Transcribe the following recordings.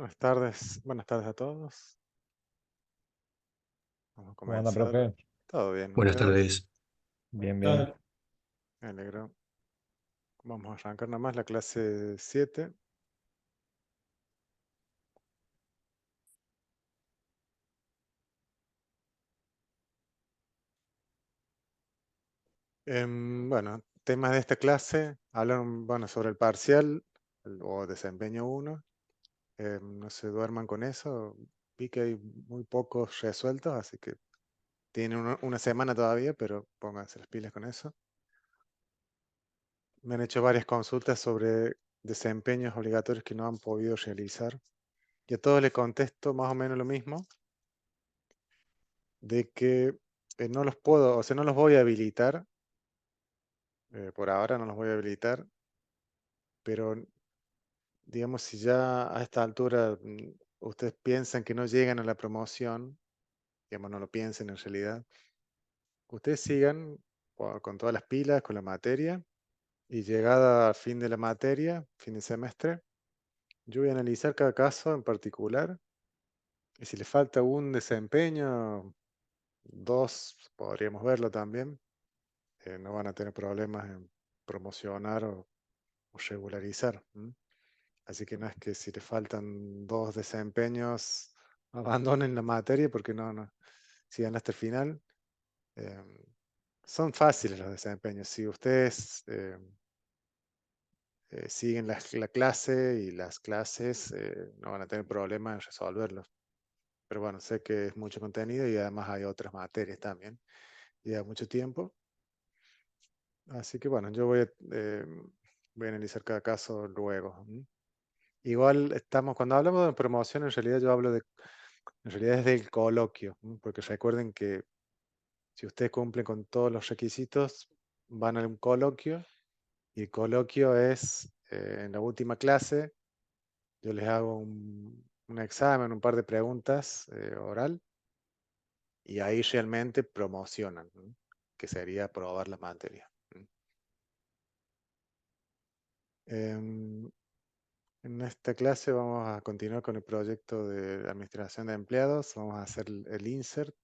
Buenas tardes a todos. Vamos a ¿Cómo anda, comenzar. profe? Todo bien, Buenas ustedes. tardes. Bien, bien. Ah, Me alegro. Vamos a arrancar nada más la clase 7. Bueno, temas de esta clase hablan, bueno, sobre el parcial o desempeño 1. No se duerman con eso. Vi que hay muy pocos resueltos, así que tienen una semana todavía, pero pónganse las pilas con eso. Me han hecho varias consultas sobre desempeños obligatorios que no han podido realizar. Y a todos les contesto más o menos lo mismo, de que no los puedo, o sea, no los voy a habilitar, por ahora no los voy a habilitar, pero digamos, si ya a esta altura ustedes piensan que no llegan a la promoción, digamos, no lo piensen en realidad, ustedes sigan con todas las pilas, con la materia, y llegada al fin de la materia, fin de semestre, yo voy a analizar cada caso en particular, y si les falta un desempeño, dos, podríamos verlo también. No van a tener problemas en promocionar o regularizar. Así que no es que si les faltan dos desempeños, abandonen la materia porque no sigan hasta el final. Eh, Son fáciles los desempeños. Si ustedes siguen la clase y las clases, no van a tener problemas en resolverlos. Pero bueno, sé que es mucho contenido y además hay otras materias también. Lleva mucho tiempo. Así que bueno, yo voy a analizar cada caso luego. Igual estamos, cuando hablamos de promoción, en realidad yo hablo en realidad es del coloquio, porque recuerden que si ustedes cumplen con todos los requisitos, van a un coloquio y el coloquio es en la última clase, yo les hago un examen, un par de preguntas oral y ahí realmente promocionan, que sería aprobar la materia. Em, En esta clase vamos a continuar con el proyecto de administración de empleados. Vamos a hacer el insert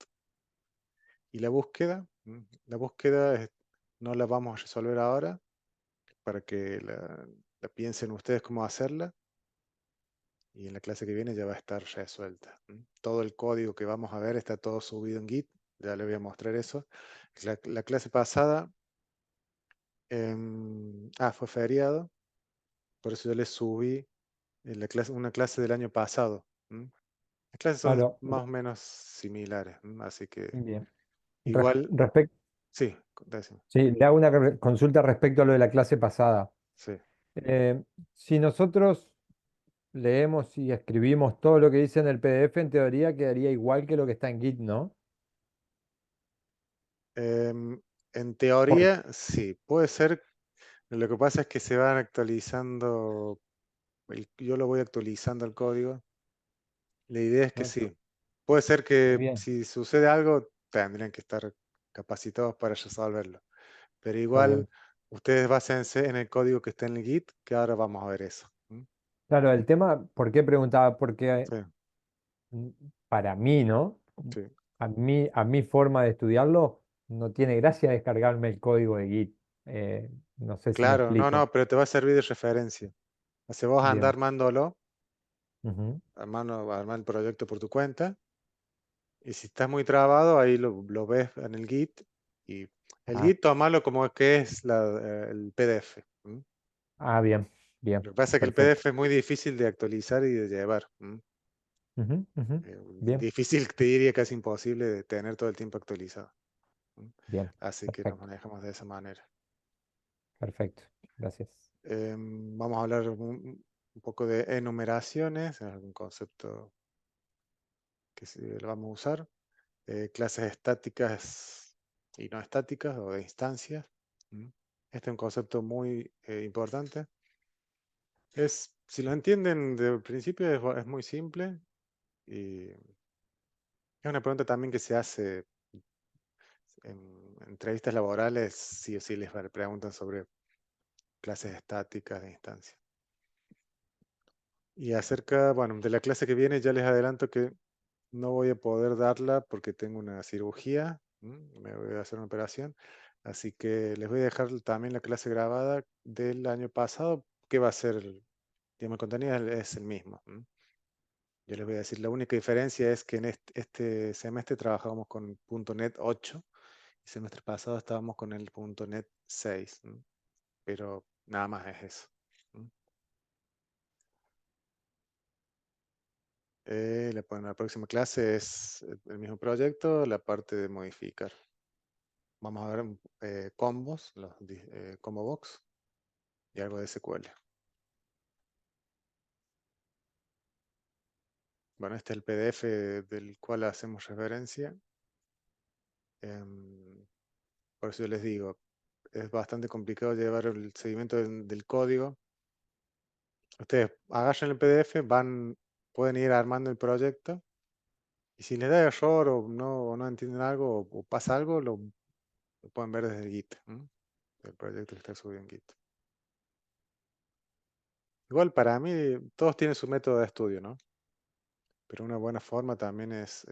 y la búsqueda. La búsqueda no la vamos a resolver ahora para que la piensen ustedes cómo hacerla. Y en la clase que viene ya va a estar resuelta. Todo el código que vamos a ver está todo subido en Git. Ya les voy a mostrar eso. La clase pasada fue feriado. Por eso yo les subí una clase del año pasado. Las clases son Claro, más o menos similares, así que bien. igual, Respecto, sí, decime, sí, le hago una consulta respecto a lo de la clase pasada. sí. Eh, si nosotros leemos y escribimos todo lo que dice en el PDF, en teoría quedaría igual que lo que está en Git, ¿no? En Por- teoría, sí, puede ser. Lo que pasa es que se van actualizando, yo lo voy actualizando el código. La idea es que no, sí. Puede ser que bien, si sucede algo, tendrían que estar capacitados para resolverlo. Pero está igual, bien. ustedes básense en el código que está en el Git, que ahora vamos a ver eso. Claro, el tema, ¿por qué preguntaba? Porque Sí, mm, para mí, ¿no? sí. A mi forma de estudiarlo, no tiene gracia descargarme el código de Git. No sé si me Claro, explico. no, pero te va a servir de referencia. O sea, vos andar Bien. armándolo, Ujú. armar el proyecto por tu cuenta, y si estás muy trabado, ahí lo ves en el Git, y el Ah, Git tomalo como que es el PDF. bien, bien, Lo que pasa es que el perfecto. PDF es muy difícil de actualizar y de llevar. Ujú, ujú. Eh, Bien, Difícil, te diría casi imposible de tener todo el tiempo actualizado. ¿m? bien, Así que nos perfecto, manejamos de esa manera. perfecto. Gracias. Vamos a hablar un poco de enumeraciones, es un concepto que sí lo vamos a usar. Clases estáticas y no estáticas o de instancias. ¿m? Este es un concepto muy importante. Si lo entienden de principio, es muy simple y es una pregunta también que se hace en entrevistas laborales, sí o sí les preguntan sobre clases estáticas de instancias. Y acerca, bueno, de la clase que viene ya les adelanto que no voy a poder darla porque tengo una cirugía, me voy a hacer una operación, así que les voy a dejar también la clase grabada del año pasado, que va a ser, digamos, el contenido es el mismo. Yo les voy a decir, la única diferencia es que en este semestre trabajamos con .NET 8 y el semestre pasado estábamos con el .NET 6, pero nada más es eso. ¿m? La próxima clase es el mismo proyecto, la parte de modificar. Vamos a ver combos, combo box y algo de SQL. Bueno, este es el PDF del cual hacemos referencia. Em, por eso yo les digo, es bastante complicado llevar el seguimiento del código. Ustedes agarran el PDF, pueden ir armando el proyecto y si les da error o no entienden algo o pasa algo, lo pueden ver desde Git, el proyecto que está subido en Git. Igual para mí todos tienen su método de estudio, ¿no? Pero una buena forma también es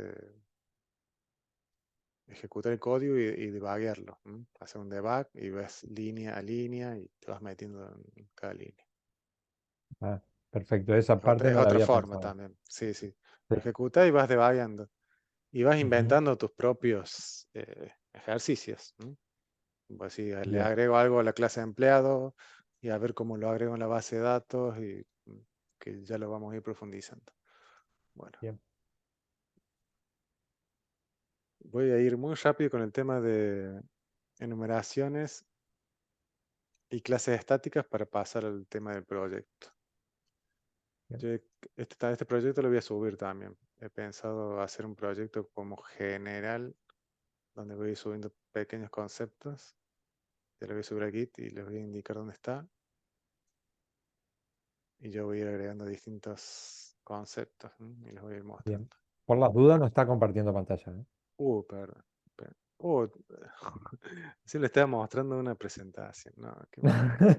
ejecutar el código y debuguearlo. Hacer un debug y ves línea a línea y te vas metiendo en cada línea. Ah, perfecto, esa parte Es no la otra había forma pensado. también. Sí, sí. Sí. Lo ejecutas y vas debugueando. Y vas Ujú. inventando tus propios ejercicios. Pues si le Bien, agrego algo a la clase de empleado y a ver cómo lo agrego en la base de datos y que ya lo vamos a ir profundizando. Bueno, bien, voy a ir muy rápido con el tema de enumeraciones y clases estáticas para pasar al tema del proyecto. bien, Yo este proyecto lo voy a subir también. He pensado hacer un proyecto como general donde voy a ir subiendo pequeños conceptos. Ya lo voy a subir a Git y les voy a indicar dónde está. Y yo voy a ir agregando distintos conceptos, y los voy a ir bien. mostrando. Por las dudas no está compartiendo pantalla, ¿eh? Perdón. Uh, sí le estaba mostrando una presentación. No, qué mal que estoy.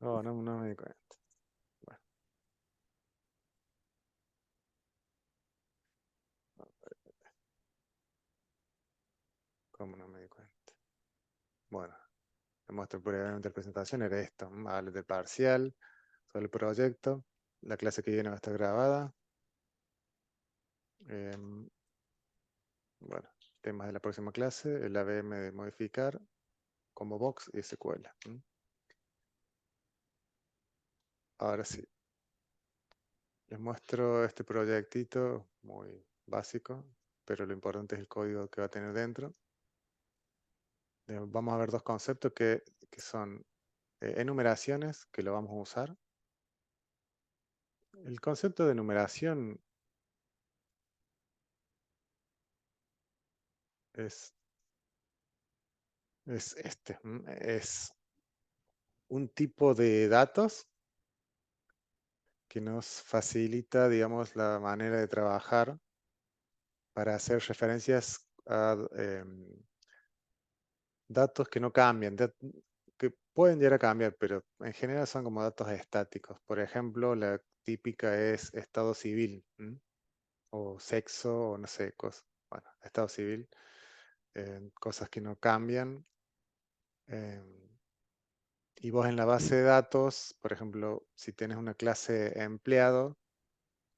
Oh, no, no me di cuenta. Bueno, ¿cómo no me di cuenta? Bueno, le muestro brevemente la presentación. Era esto. Hablar del parcial, sobre el proyecto. La clase que viene va a estar grabada. Em, bueno, temas de la próxima clase. El ABM de modificar, como box y SQL. Ahora sí. Les muestro este proyectito muy básico, pero lo importante es el código que va a tener dentro. Vamos a ver dos conceptos que son enumeraciones, que lo vamos a usar. El concepto de enumeración es, es este. Es un tipo de datos que nos facilita, digamos, la manera de trabajar para hacer referencias a datos que no cambian, que pueden llegar a cambiar, pero en general son como datos estáticos. Por ejemplo, la típica es estado civil, o sexo, o no sé, cosas. Bueno, estado civil, cosas que no cambian. eh, y vos en la base de datos, por ejemplo, si tienes una clase empleado,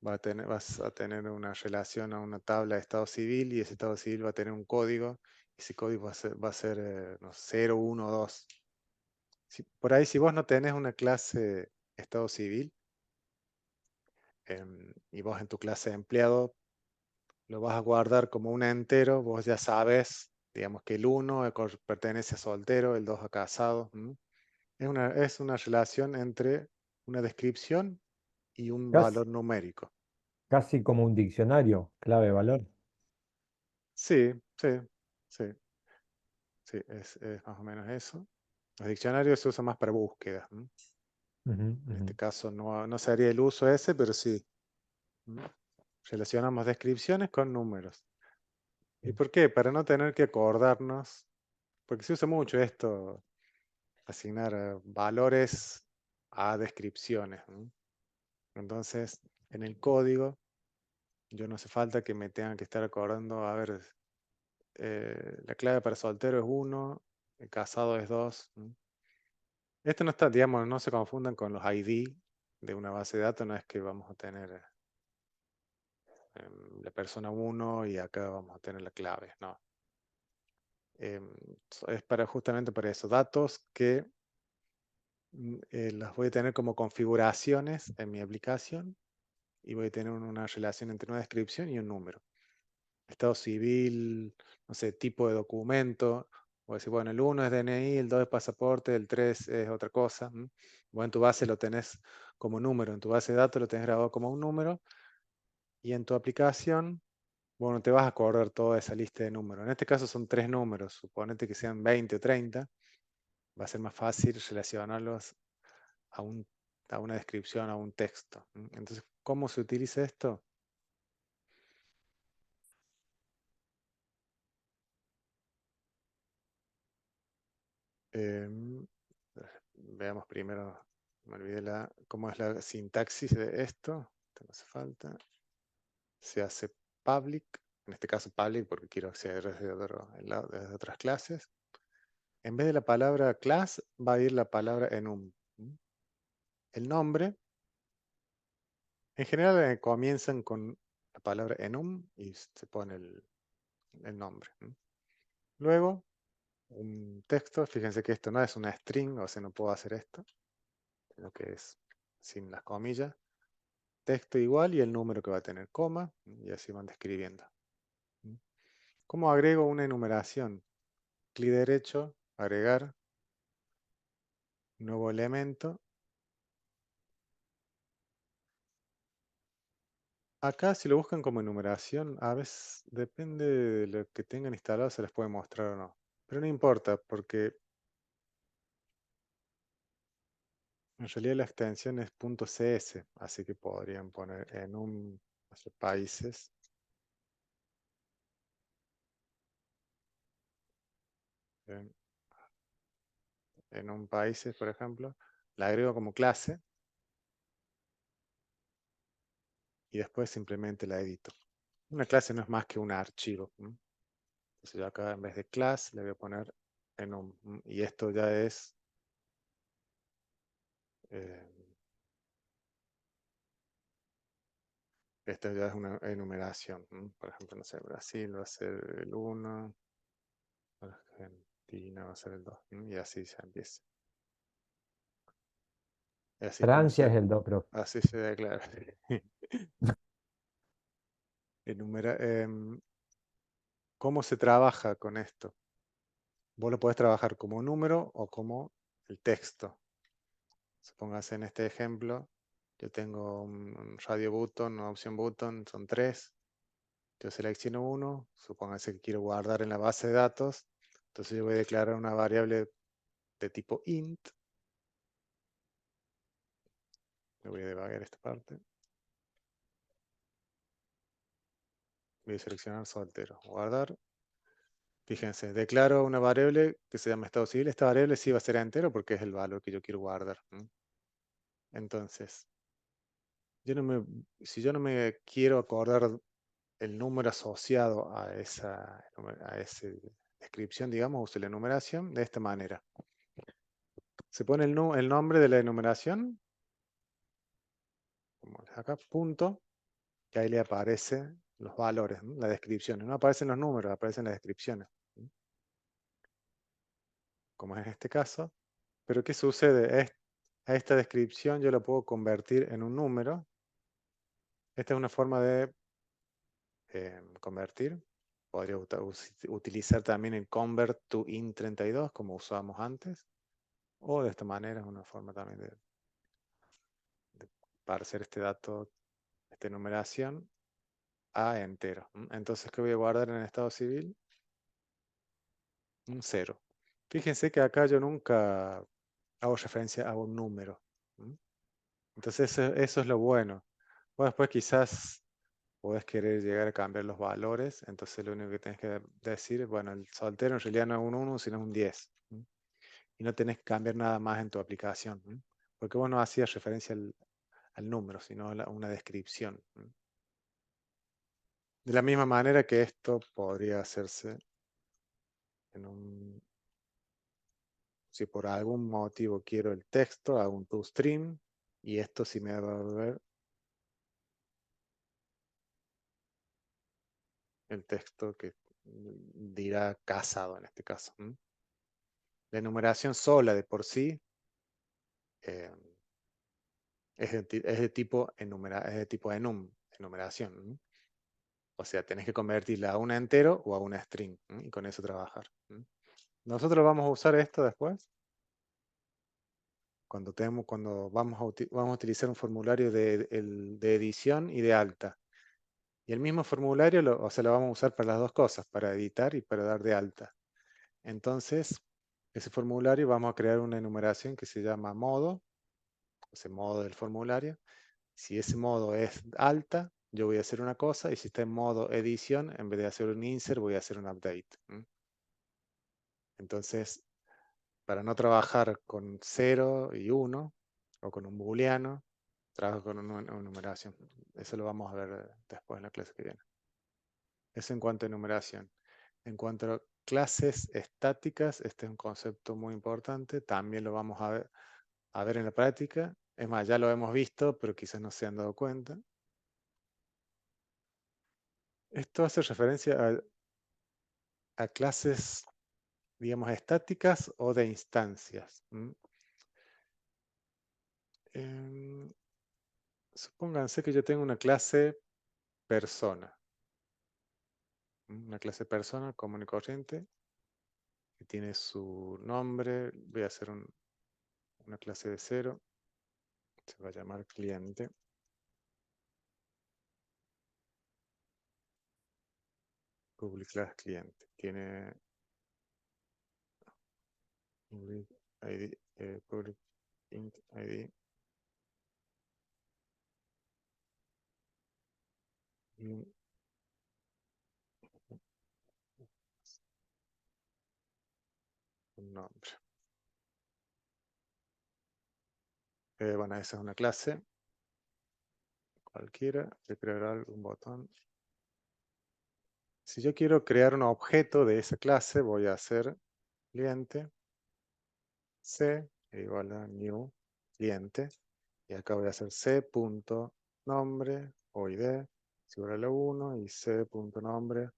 vas a tener una relación a una tabla de estado civil y ese estado civil va a tener un código y ese código va a ser no, 0, 1, 2. Por ahí, si vos no tenés una clase estado civil y vos en tu clase de empleado lo vas a guardar como un entero, vos ya sabes, digamos que el 1 pertenece a soltero, el 2 a casado. Es una relación entre una descripción y un Casi, valor numérico. casi como un diccionario, clave valor. Sí, sí, sí, sí, es más o menos eso. Los diccionarios se usan más para búsquedas. Ujú, En ujú. este caso no se haría el uso ese, pero sí. ¿m? Relacionamos descripciones con números. ¿Y Bien. por qué? Para no tener que acordarnos, porque se usa mucho esto, asignar valores a descripciones. Entonces, en el código, yo no hace falta que me tengan que estar acordando, a ver, la clave para soltero es 1, el casado es 2. Esto no está, digamos, no se confundan con los ID de una base de datos, no es que vamos a tener la persona 1 y acá vamos a tener la clave, no. Em, es para justamente para eso, datos que las voy a tener como configuraciones en mi aplicación y voy a tener una relación entre una descripción y un número. Estado civil, no sé, tipo de documento. Voy a decir, bueno, el 1 es DNI, el 2 es pasaporte, el 3 es otra cosa. Bueno, en tu base lo tenés como número, en tu base de datos lo tenés grabado como un número y en tu aplicación, bueno, te vas a acordar toda esa lista de números. En este caso son 3 números, suponete que sean 20 o 30, va a ser más fácil relacionarlos a, un, a una descripción, a un texto. Entonces, ¿cómo se utiliza esto? Em, Veamos primero, me olvidé cómo es la sintaxis de esto. Esto no hace falta. Se hace public, en este caso public porque quiero acceder desde otras clases. En vez de la palabra class va a ir la palabra enum. El nombre, en general comienzan con la palabra enum y se pone el nombre. Luego, un texto, fíjense que esto no es una string, o sea, no puedo hacer esto, sino que es sin las comillas. Texto igual y el número que va a tener coma, y así van describiendo. ¿Cómo agrego una enumeración? Clic derecho, agregar, nuevo elemento. Acá si lo buscan como enumeración, a veces depende de lo que tengan instalado, se les puede mostrar o no. Pero no importa, porque en realidad la extensión es .cs, así que podrían poner enum, no sé, países, en, enum países, por ejemplo. La agrego como clase y después simplemente la edito. Una clase no es más que un archivo. Entonces yo acá en vez de class le voy a poner enum. Y esto ya es, eh, esto ya es una enumeración. Por ejemplo, no sé, Brasil va a ser el 1, Argentina va a ser el 2. Y así se empieza. Y así es como Francia es el 2, profe. así se declara. Enumera, ¿cómo se trabaja con esto? Vos lo podés trabajar como un número o como el texto. Supóngase en este ejemplo, yo tengo un radio button, una opción button, son 3. Yo selecciono uno, supóngase que quiero guardar en la base de datos, entonces yo voy a declarar una variable de tipo int. Le voy a debagar esta parte. Voy a seleccionar soltero, guardar. Fíjense, declaro una variable que se llama estado civil. Esta variable sí va a ser entero porque es el valor que yo quiero guardar. Entonces, yo no me, si yo no me quiero acordar el número asociado a esa descripción, digamos, uso la enumeración de esta manera. Se pone el nombre de la enumeración, como acá, punto, y ahí le aparecen los valores, las descripciones. No aparecen los números, aparecen las descripciones, como es en este caso. Pero ¿qué sucede? A esta descripción yo la puedo convertir en un número. Esta es una forma de convertir. Podría utilizar también el convert to int32 como usábamos antes. O de esta manera es una forma también de parsar este dato, esta enumeración a entero. Entonces, ¿qué voy a guardar en el estado civil? Un cero. Fíjense que acá yo nunca hago referencia a un número. Entonces, eso es lo bueno. Bueno, después quizás podés querer llegar a cambiar los valores, entonces lo único que tenés que decir, bueno, el soltero en realidad no es un 1, sino un 10. Y no tenés que cambiar nada más en tu aplicación. Porque vos no hacías referencia al número, sino a una descripción. De la misma manera que esto podría hacerse en un, si por algún motivo quiero el texto, hago un toString y esto sí me va a ver el texto que dirá casado en este caso. La enumeración sola de por sí eh, es de tipo es de tipo enumeración. O sea, tenés que convertirla a un entero o a una string y con eso trabajar. Nosotros vamos a usar esto después cuando vamos a utilizar un formulario de edición y de alta. Y el mismo formulario, o sea, lo vamos a usar para las dos cosas, para editar y para dar de alta. Entonces, ese formulario vamos a crear una enumeración que se llama modo, ese modo del formulario. Si ese modo es alta, yo voy a hacer una cosa, y si está en modo edición, en vez de hacer un insert, voy a hacer un update. Entonces, para no trabajar con 0 y 1, o con un booleano, trabajo con una enumeración. Eso lo vamos a ver después en la clase que viene. Eso en cuanto a enumeración. En cuanto a clases estáticas, este es un concepto muy importante. También lo vamos a ver en la práctica. Es más, ya lo hemos visto, pero quizás no se han dado cuenta. Esto hace referencia a clases, digamos, estáticas o de instancias. Supónganse que yo tengo una clase persona. Una clase persona común y corriente que tiene su nombre. Voy a hacer una clase de cero. Se va a llamar cliente. Public class cliente. Tiene public ID, public int ID y un nombre. Bueno, esa es una clase cualquiera. Voy a crear algún botón. Si yo quiero crear un objeto de esa clase, voy a hacer cliente c igual a new cliente. Y acá voy a hacer c.nombre o id es igual a 1 y c.nombre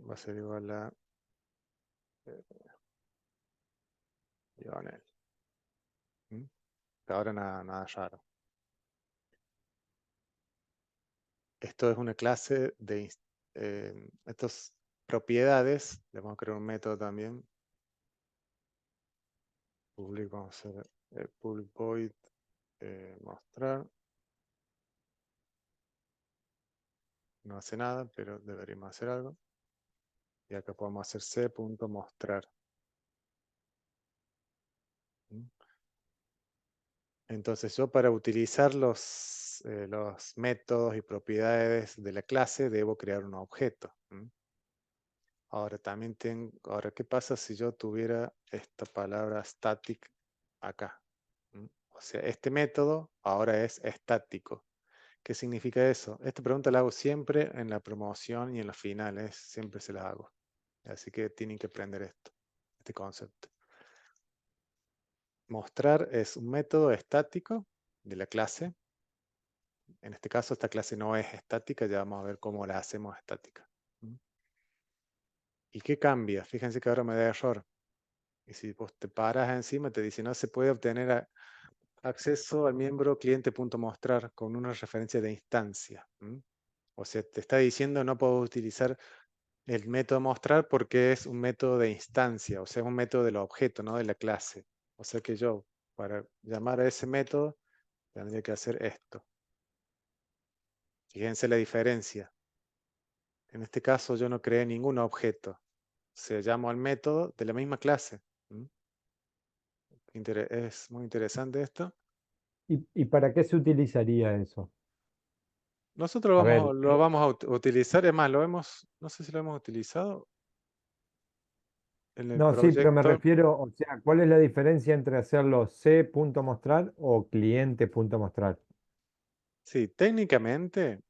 va a ser igual a Lionel. Ahora nada raro. Esto es una clase de estas propiedades. Le vamos a crear un método también. Public, vamos a hacer public void mostrar. No hace nada, pero deberíamos hacer algo. Y acá podemos hacer c.mostrar. Entonces yo, para utilizar los métodos y propiedades de la clase, debo crear un objeto. Ahora ahora, ¿qué pasa si yo tuviera esta palabra static acá? O sea, este método ahora es estático. ¿Qué significa eso? Esta pregunta la hago siempre en la promoción y en los finales, siempre se la hago. Así que tienen que aprender este concepto. Mostrar es un método estático de la clase. En este caso, esta clase no es estática, ya vamos a ver cómo la hacemos estática. ¿Y qué cambia? Fíjense que ahora me da error. Y si vos te paras encima, te dice no se puede obtener acceso al miembro cliente.mostrar con una referencia de instancia. O sea, te está diciendo no puedo utilizar el método mostrar porque es un método de instancia, o sea, es un método del objeto, no de la clase. O sea que yo, para llamar a ese método, tendría que hacer esto. Fíjense la diferencia. En este caso yo no creé ningún objeto. Se llamo al método de la misma clase. Es muy interesante esto. Y para qué se utilizaría eso? Nosotros A ver, lo vamos a utilizar, es más, no sé si lo hemos utilizado. en el No, sí, pero me proyecto, refiero, o sea, ¿cuál es la diferencia entre hacerlo c.mostrar o cliente.mostrar? sí, técnicamente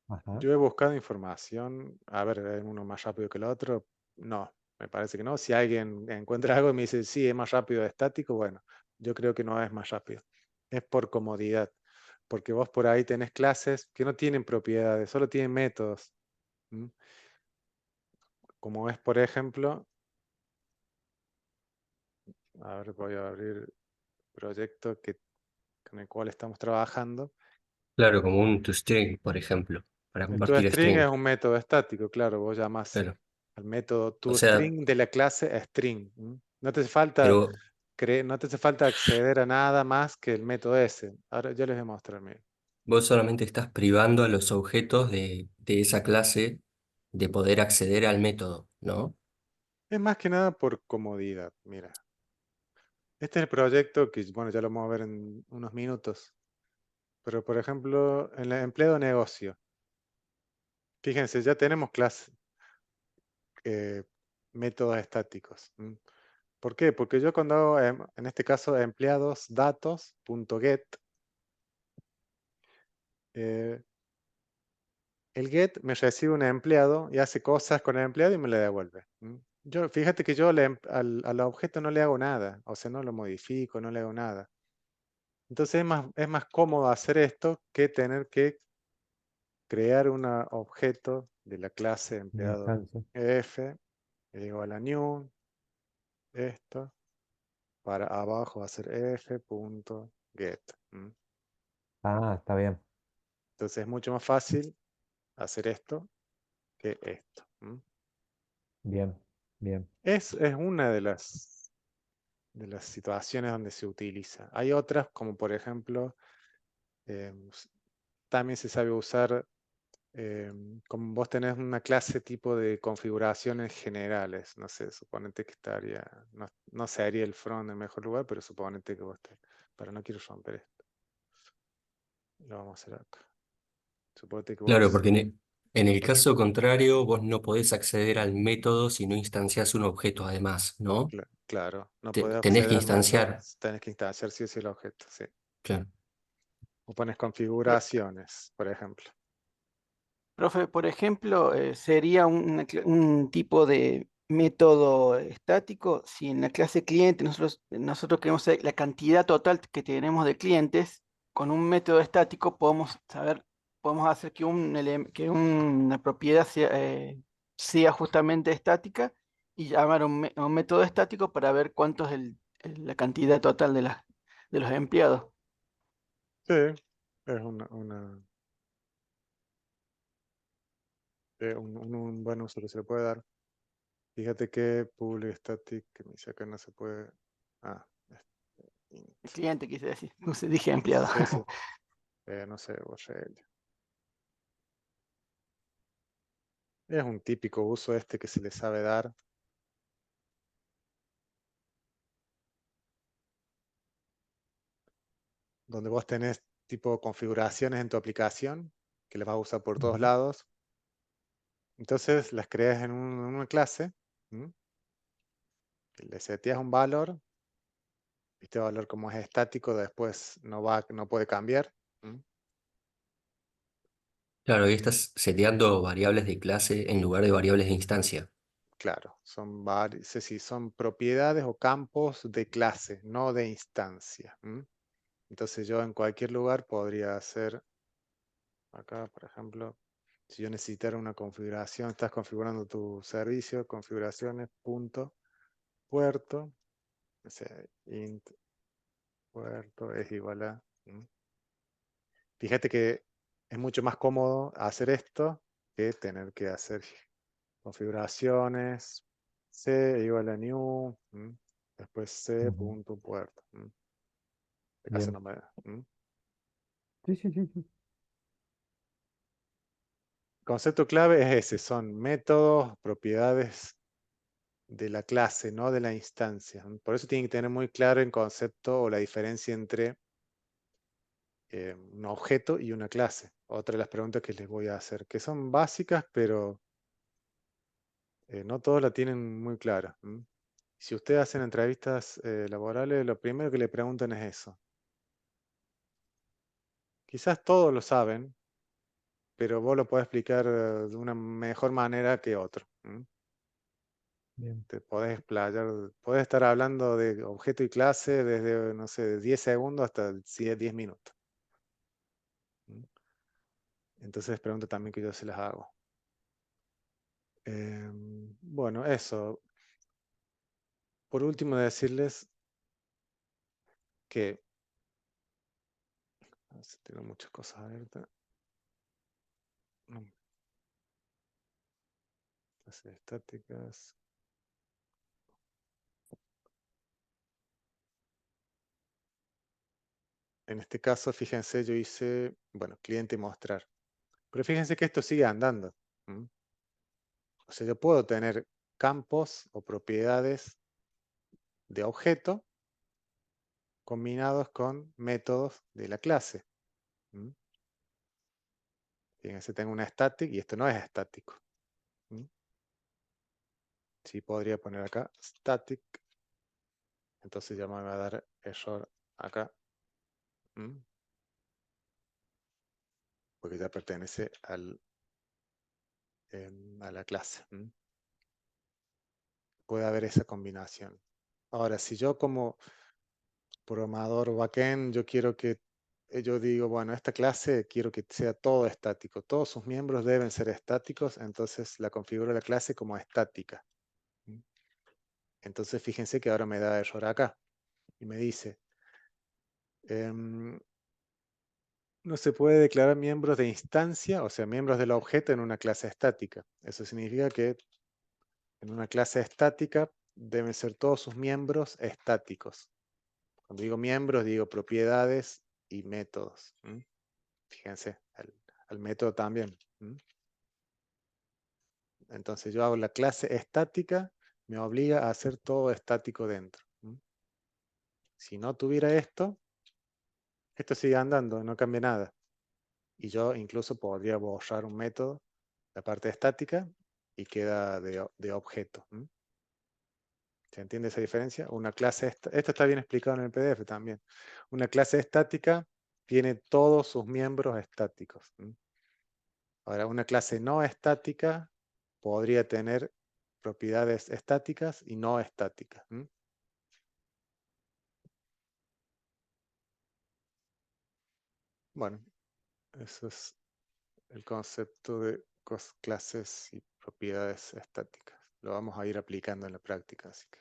Ajá. yo he buscado información, a ver, ¿es uno más rápido que el otro? No, me parece que no. Si alguien encuentra algo y me dice, sí, es más rápido estático, bueno, yo creo que no es más rápido. Es por comodidad, porque vos por ahí tenés clases que no tienen propiedades, solo tienen métodos. ¿M? Como es, por ejemplo, a ver, voy a abrir el proyecto con el cual estamos trabajando. Claro, como un toString, por ejemplo, para El convertir toString es string. un método estático, claro, vos llamás Claro. al método O sea, toString de la clase string. ¿M? No te hace falta pero no te hace falta acceder a nada más que el método ese. Ahora yo les voy a mostrar. Miren. vos solamente estás privando a los objetos de esa clase de poder acceder al método, ¿no? Es más que nada por comodidad. Mira, este es el proyecto que, bueno, ya lo vamos a ver en unos minutos. Pero, por ejemplo, en el empleo de negocio, fíjense, ya tenemos eh, métodos estáticos. ¿M? ¿Por qué? Porque yo cuando hago, en este caso, empleados datos.get, eh, el get me recibe un empleado y hace cosas con el empleado y me le devuelve. ¿M? Fíjate que yo al objeto no le hago nada, o sea, no lo modifico, no le hago nada. Entonces es más cómodo hacer esto que tener que crear un objeto de la clase Una empleado instancia. F, le digo a la new, esto, para abajo hacer f.get. ¿M? Ah, está bien, Entonces es mucho más fácil hacer esto que esto. ¿M? bien, bien. Es una de las situaciones donde se utiliza. Hay otras, como por ejemplo, también se sabe usar, como vos tenés una clase tipo de configuraciones generales, no sé, suponete que estaría, no, no se haría el front en mejor lugar, pero suponete que vos pero no quiero romper esto, lo vamos a hacer acá. Suponete que Claro, vos, porque en el caso contrario, vos no podés acceder al método si no instanciás un objeto además, ¿no? claro, no podés Tenés que acceder al método, instanciar. tenés que instanciar sí o sí el objeto, sí. Claro. O pones Pro- configuraciones, por ejemplo. Profe, por ejemplo, sería un tipo de método estático si en la clase cliente nosotros queremos saber la cantidad total que tenemos de clientes, con un método estático podemos hacer que, que una propiedad sea justamente estática y llamar a un método estático para ver cuánto es la cantidad total de los empleados. Sí, es un buen uso que se le puede dar. Fíjate que public static, que me dice acá no se puede. Ah, El int. cliente, quise decir, no sé, dije empleado. Sí, sí. No sé, borré. Es un típico uso este que se le sabe dar, donde vos tenés tipo configuraciones en tu aplicación que las vas a usar por todos Ujú. lados. Entonces las creas en una clase, ¿m? Le seteas un valor. Este valor, como es estático, después no puede cambiar. ¿M? Claro, ahí estás seteando variables de clase en lugar de variables de instancia. Claro, son propiedades o campos de clase, no de instancia. ¿M? Entonces yo en cualquier lugar podría hacer, acá por ejemplo, si yo necesitara una configuración, estás configurando tu servicio, configuraciones, punto, puerto, o sea, int puerto es igual a. ¿M? Fíjate que es mucho más cómodo hacer esto que tener que hacer configuraciones, c igual a new, después c Ujú. punto puerto. De caso Bien. no me. Sí, sí, sí, sí. Concepto clave es ese, son métodos, propiedades de la clase, no de la instancia. Por eso tienen que tener muy claro el concepto o la diferencia entre un objeto y una clase. Otra de las preguntas que les voy a hacer, que son básicas, pero no todos la tienen muy clara. Si ustedes hacen entrevistas laborales, lo primero que le preguntan es eso. Quizás todos lo saben, pero vos lo podés explicar de una mejor manera que otro. Bien. Te podés explayar, podés estar hablando de objeto y clase desde, no sé, de 10 segundos hasta 10 minutos. Entonces pregunto también que yo se las hago. Bueno, eso. Por último, decirles que... a ver si tengo muchas cosas abiertas. Clases estáticas. En este caso, fíjense, yo hice, bueno, cliente y mostrar. Pero fíjense que esto sigue andando. O sea, yo puedo tener campos o propiedades de objeto combinados con métodos de la clase. Fíjense, tengo una static y esto no es estático. Sí, podría poner acá static. Entonces ya me va a dar error acá. Porque ya pertenece a la clase. Puede haber esa combinación. Ahora, si yo como programador backend, yo quiero que yo digo, bueno, esta clase quiero que sea todo estático. Todos sus miembros deben ser estáticos, entonces la configuro la clase como estática. Entonces fíjense que ahora me da error acá. Y me dice, no se puede declarar miembros de instancia, o sea, miembros del objeto en una clase estática. Eso significa que en una clase estática deben ser todos sus miembros estáticos. Cuando digo miembros, digo propiedades y métodos. Fíjense, al método también. Entonces yo hago la clase estática, me obliga a hacer todo estático dentro. Si no tuviera esto sigue andando, no cambia nada. Y yo incluso podría borrar un método, la parte estática, y queda de objeto. ¿Se entiende esa diferencia? Una clase, esto está bien explicado en el PDF también. Una clase estática tiene todos sus miembros estáticos. Ahora, una clase no estática podría tener propiedades estáticas y no estáticas. Bueno, eso es el concepto de clases y propiedades estáticas. Lo vamos a ir aplicando en la práctica, así que,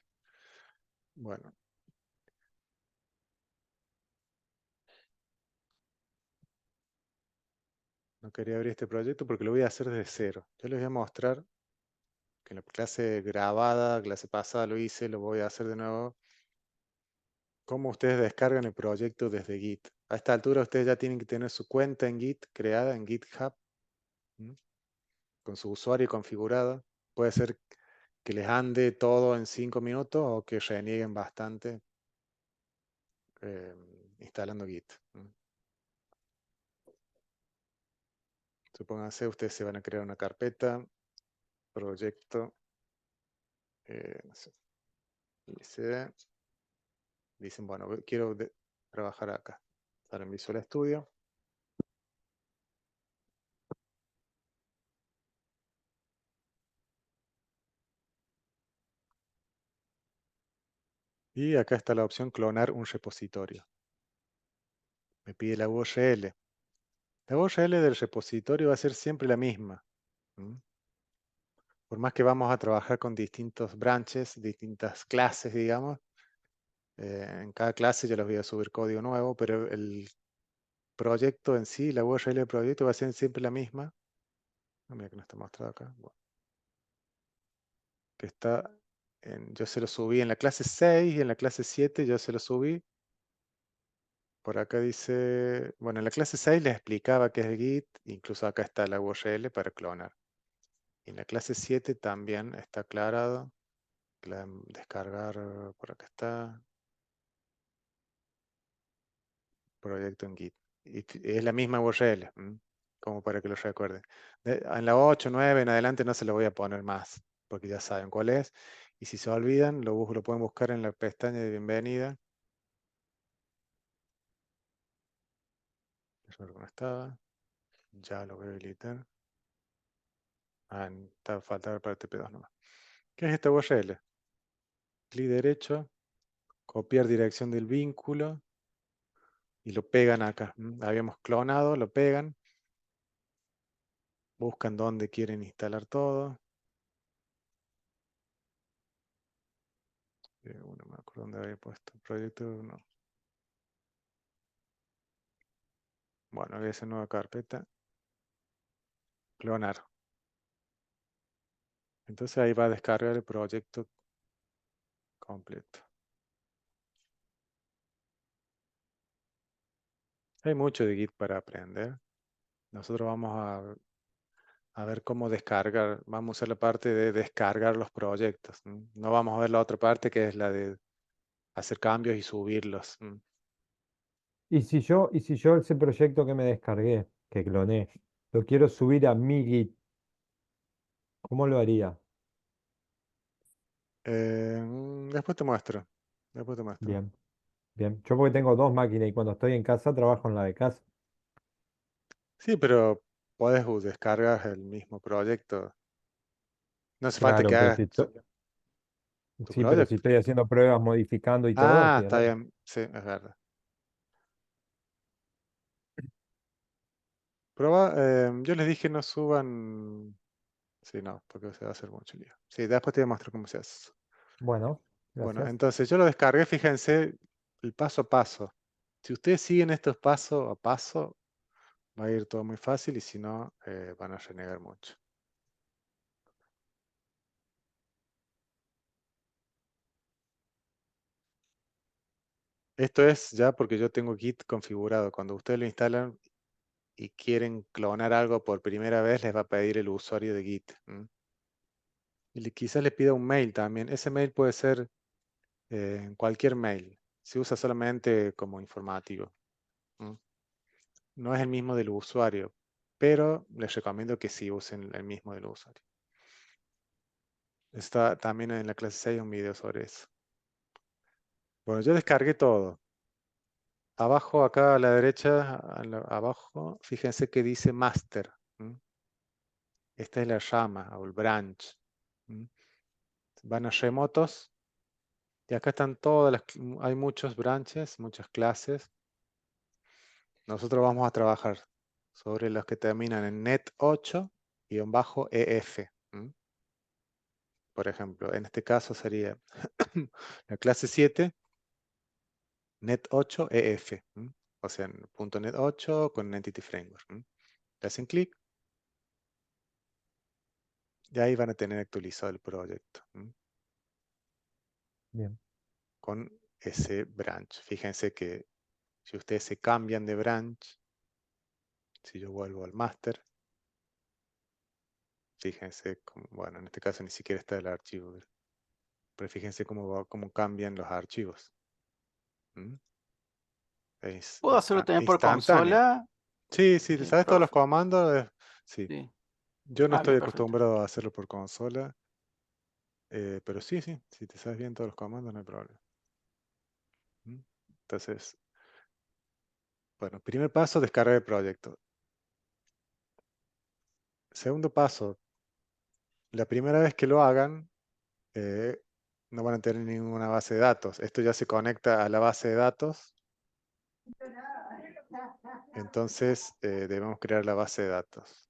bueno. No quería abrir este proyecto porque lo voy a hacer desde cero. Yo les voy a mostrar que en la clase grabada, clase pasada lo hice, lo voy a hacer de nuevo. Cómo ustedes descargan el proyecto desde Git. A esta altura ustedes ya tienen que tener su cuenta en Git creada en GitHub, con su usuario configurado. Puede ser que les ande todo en 5 minutos o que renieguen bastante instalando Git. Supónganse, ustedes se van a crear una carpeta, proyecto, no sé, dicen, bueno, quiero trabajar acá. Salen Visual Studio. Y acá está la opción clonar un repositorio. Me pide la URL. La URL del repositorio va a ser siempre la misma. Por más que vamos a trabajar con distintos branches, distintas clases, digamos, en cada clase yo les voy a subir código nuevo, pero el proyecto en sí, la URL del proyecto va a ser siempre la misma. Mira que no está mostrado acá. Bueno, que está yo se lo subí en la clase 6 y en la clase 7 yo se lo subí. Por acá dice, bueno, en la clase 6 les explicaba qué es el Git, incluso acá está la URL para clonar. Y en la clase 7 también está aclarado. Descargar, por acá está, proyecto en Git. Y es la misma URL, como para que lo recuerden. En la 8, 9 en adelante no se lo voy a poner más, porque ya saben cuál es. Y si se olvidan, lo pueden buscar en la pestaña de bienvenida. Eso no estaba. Ya lo voy a habilitar. Ah, está falta para TP2 nomás. ¿Qué es esta URL? Clic derecho, copiar dirección del vínculo y lo pegan acá. Habíamos clonado, lo pegan. Buscan dónde quieren instalar todo. No me acuerdo dónde había puesto. Proyecto, no. Bueno, voy a hacer nueva carpeta. Clonar. Entonces ahí va a descargar el proyecto completo. Hay mucho de Git para aprender. Nosotros vamos a ver cómo descargar. Vamos a usar la parte de descargar los proyectos. No vamos a ver la otra parte que es la de hacer cambios y subirlos. Y si yo ese proyecto que me descargué, que cloné, lo quiero subir a mi Git, ¿cómo lo haría? Después te muestro. Después te muestro. Bien, bien. Yo porque tengo dos máquinas y cuando estoy en casa trabajo en la de casa. Sí, pero puedes descargar el mismo proyecto. No hace falta Claro, que pero hagas si, tu sí, pero si proyecto. estoy haciendo pruebas, modificando y todo, Ah, está quedará. bien. Sí, es verdad. Proba, yo les dije no suban. Sí, no, porque se va a hacer mucho lío. Sí, después te muestro cómo se hace. Bueno, Bueno, gracias. entonces yo lo descargué, fíjense el paso a paso. Si ustedes siguen estos paso a paso, va a ir todo muy fácil y si no, van a renegar mucho. Esto es ya porque yo tengo Git configurado. Cuando ustedes lo instalan y quieren clonar algo por primera vez, les va a pedir el usuario de Git. Y quizás le pida un mail también. Ese mail puede ser cualquier mail. Se usa solamente como informativo. ¿Mm? No es el mismo del usuario, pero les recomiendo que sí usen el mismo del usuario. Está también en la clase 6 un video sobre eso. Bueno, yo descargué todo. Abajo, acá a la derecha, abajo, fíjense que dice master. Esta es la rama o el branch. Van a remotos y acá están todas hay muchos branches, muchas clases. Nosotros vamos a trabajar sobre los que terminan en net 8-EF. Por ejemplo, en este caso sería la clase 7, net 8-EF. O sea, en .NET 8 con Entity Framework. Le hacen clic y ahí van a tener actualizado el proyecto Bien. con ese branch. Fíjense que si ustedes se cambian de branch, si yo vuelvo al master, fíjense, bueno, en este caso ni siquiera está el archivo, pero fíjense cómo cambian los archivos. Es ¿Puedo hacerlo también por instantáneo. consola, Sí, sí, ¿sabes todos los profe? comandos? Sí. Sí. Yo no Ah, estoy bien, perfecto. acostumbrado a hacerlo por consola, pero sí, sí, si te sabes bien todos los comandos no hay problema. Entonces, bueno, primer paso, descargar el proyecto. Segundo paso, la primera vez que lo hagan, eh, no van a tener ninguna base de datos. Esto ya se conecta a la base de datos. Entonces, debemos crear la base de datos.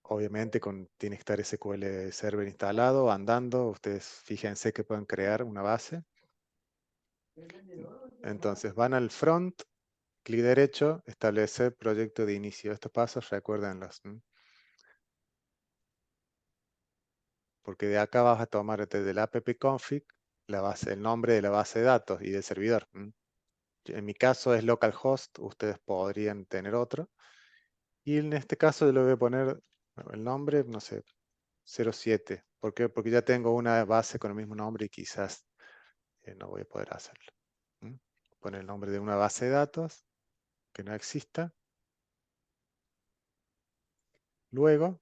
Obviamente tiene que estar SQL Server instalado, andando. Ustedes fíjense que pueden crear una base. Entonces van al front, clic derecho, establecer proyecto de inicio. Estos pasos recuérdenlos. Porque de acá vas a tomar desde el appconfig el nombre de la base de datos y del servidor. En mi caso es localhost, ustedes podrían tener otro. Y en este caso yo le voy a poner el nombre, no sé, 07. ¿Por qué? Porque ya tengo una base con el mismo nombre y quizás no voy a poder hacerlo. Poner el nombre de una base de datos que no exista. Luego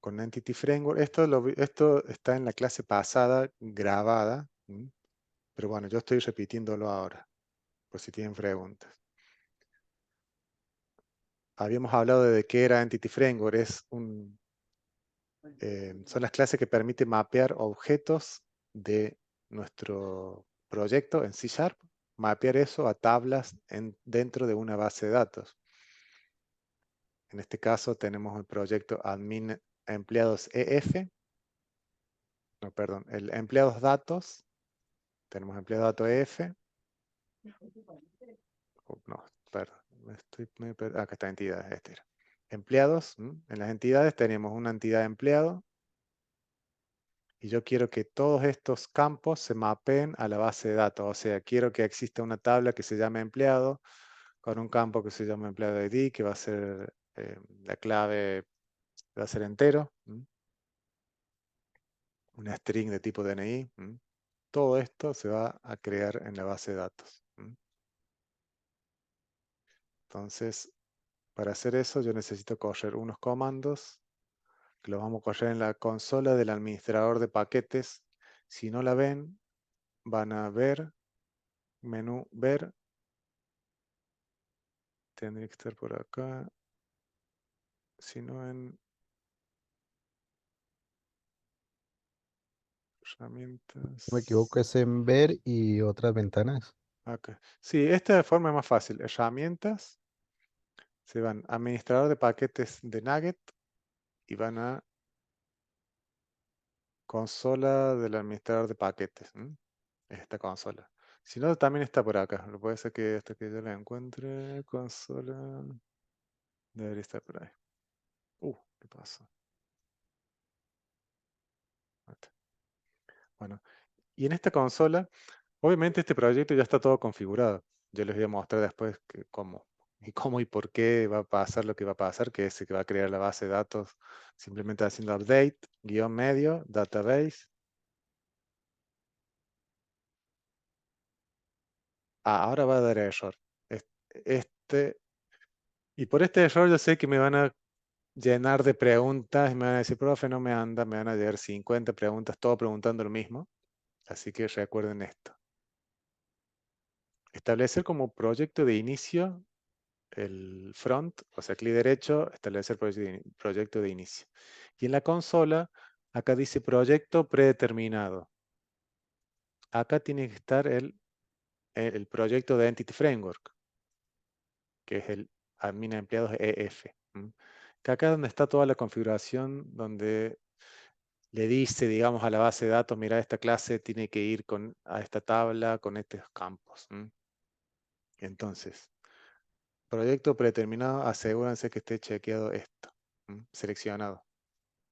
con Entity Framework. Esto está en la clase pasada grabada, pero bueno, yo estoy repitiéndolo ahora, por si tienen preguntas. Habíamos hablado de qué era Entity Framework. Son las clases que permiten mapear objetos de nuestro proyecto en C Sharp, mapear eso a tablas dentro de una base de datos. En este caso tenemos el proyecto admin empleados EF, no, perdón, el empleados datos, tenemos empleado datos EF, no, perdón, acá está entidades, este era. Empleados, en las entidades tenemos una entidad de empleado, y yo quiero que todos estos campos se mapeen a la base de datos. O sea, quiero que exista una tabla que se llame empleado, con un campo que se llama empleado ID, que va a ser la clave, va a ser entero, una string de tipo DNI. Todo esto se va a crear en la base de datos. Entonces, para hacer eso yo necesito correr unos comandos que los vamos a correr en la consola del administrador de paquetes. Si no la ven, van a ver, menú ver, tendría que estar por acá, si no en No me equivoco, herramientas, es en ver y otras ventanas. acá. Sí, esta forma es más fácil. Herramientas, se van a administrador de paquetes de Nugget y van a consola del administrador de paquetes. Esta consola. Si no, también está por acá. Lo puede ser que hasta que yo la encuentre, consola, debería estar por ahí. ¿Qué pasó? Ahí está. Bueno, y en esta consola, obviamente este proyecto ya está todo configurado. Yo les voy a mostrar después cómo y por qué va a pasar lo que va a pasar, que es que va a crear la base de datos simplemente haciendo update, guión medio, database. Ahora va a dar error. Este, y por este error yo sé que me van a llenar de preguntas y me van a decir, profe, no me anda, me van a llegar 50 preguntas, todo preguntando lo mismo. Así que recuerden esto. Establecer como proyecto de inicio el front, o sea, clic derecho, establecer proyecto de inicio. Y en la consola, acá dice proyecto predeterminado. Acá tiene que estar el proyecto de Entity Framework, que es el admin empleados EF. Que acá es donde está toda la configuración, donde le dice, digamos, a la base de datos, mira, esta clase tiene que ir a esta tabla con estos campos. Entonces, proyecto predeterminado, asegúrense que esté chequeado esto, seleccionado.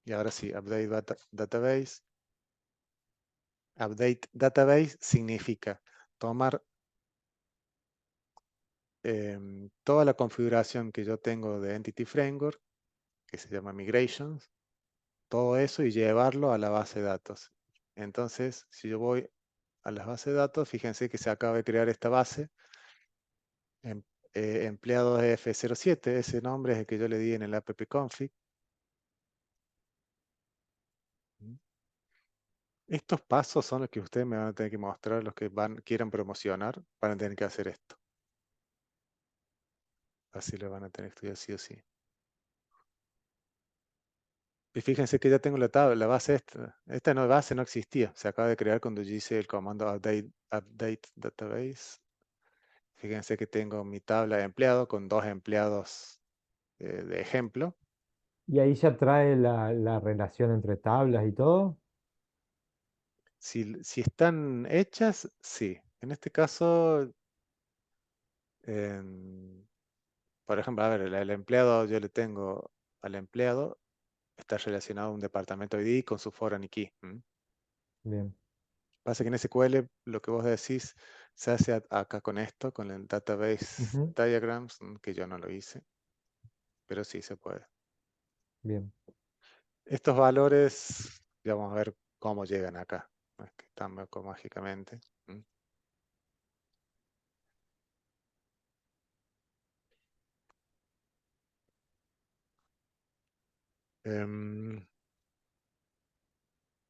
Y ahora sí, update database. Update database significa tomar toda la configuración que yo tengo de Entity Framework, que se llama Migrations, todo eso y llevarlo a la base de datos. Entonces, si yo voy a las bases de datos, fíjense que se acaba de crear esta base, empleados F07, ese nombre es el que yo le di en el appconfig. Estos pasos son los que ustedes me van a tener que mostrar, los que quieran promocionar, van a tener que hacer esto. Así lo van a tener que estudiar sí o sí. Y fíjense que ya tengo la tabla, la base esta. Esta base no existía. Se acaba de crear cuando yo hice el comando update database. Fíjense que tengo mi tabla de empleado con 2 empleados de ejemplo. Y ahí ya trae la relación entre tablas y todo. Si están hechas, sí. En este caso, por ejemplo, a ver, el empleado, yo le tengo al empleado, está relacionado a un departamento ID con su foreign key. Bien. Pasa que en SQL lo que vos decís se hace acá con esto, con el database Ujú. diagrams, que yo no lo hice, pero sí se puede. Bien. Estos valores, ya vamos a ver cómo llegan acá. No es que están mágicamente. Em,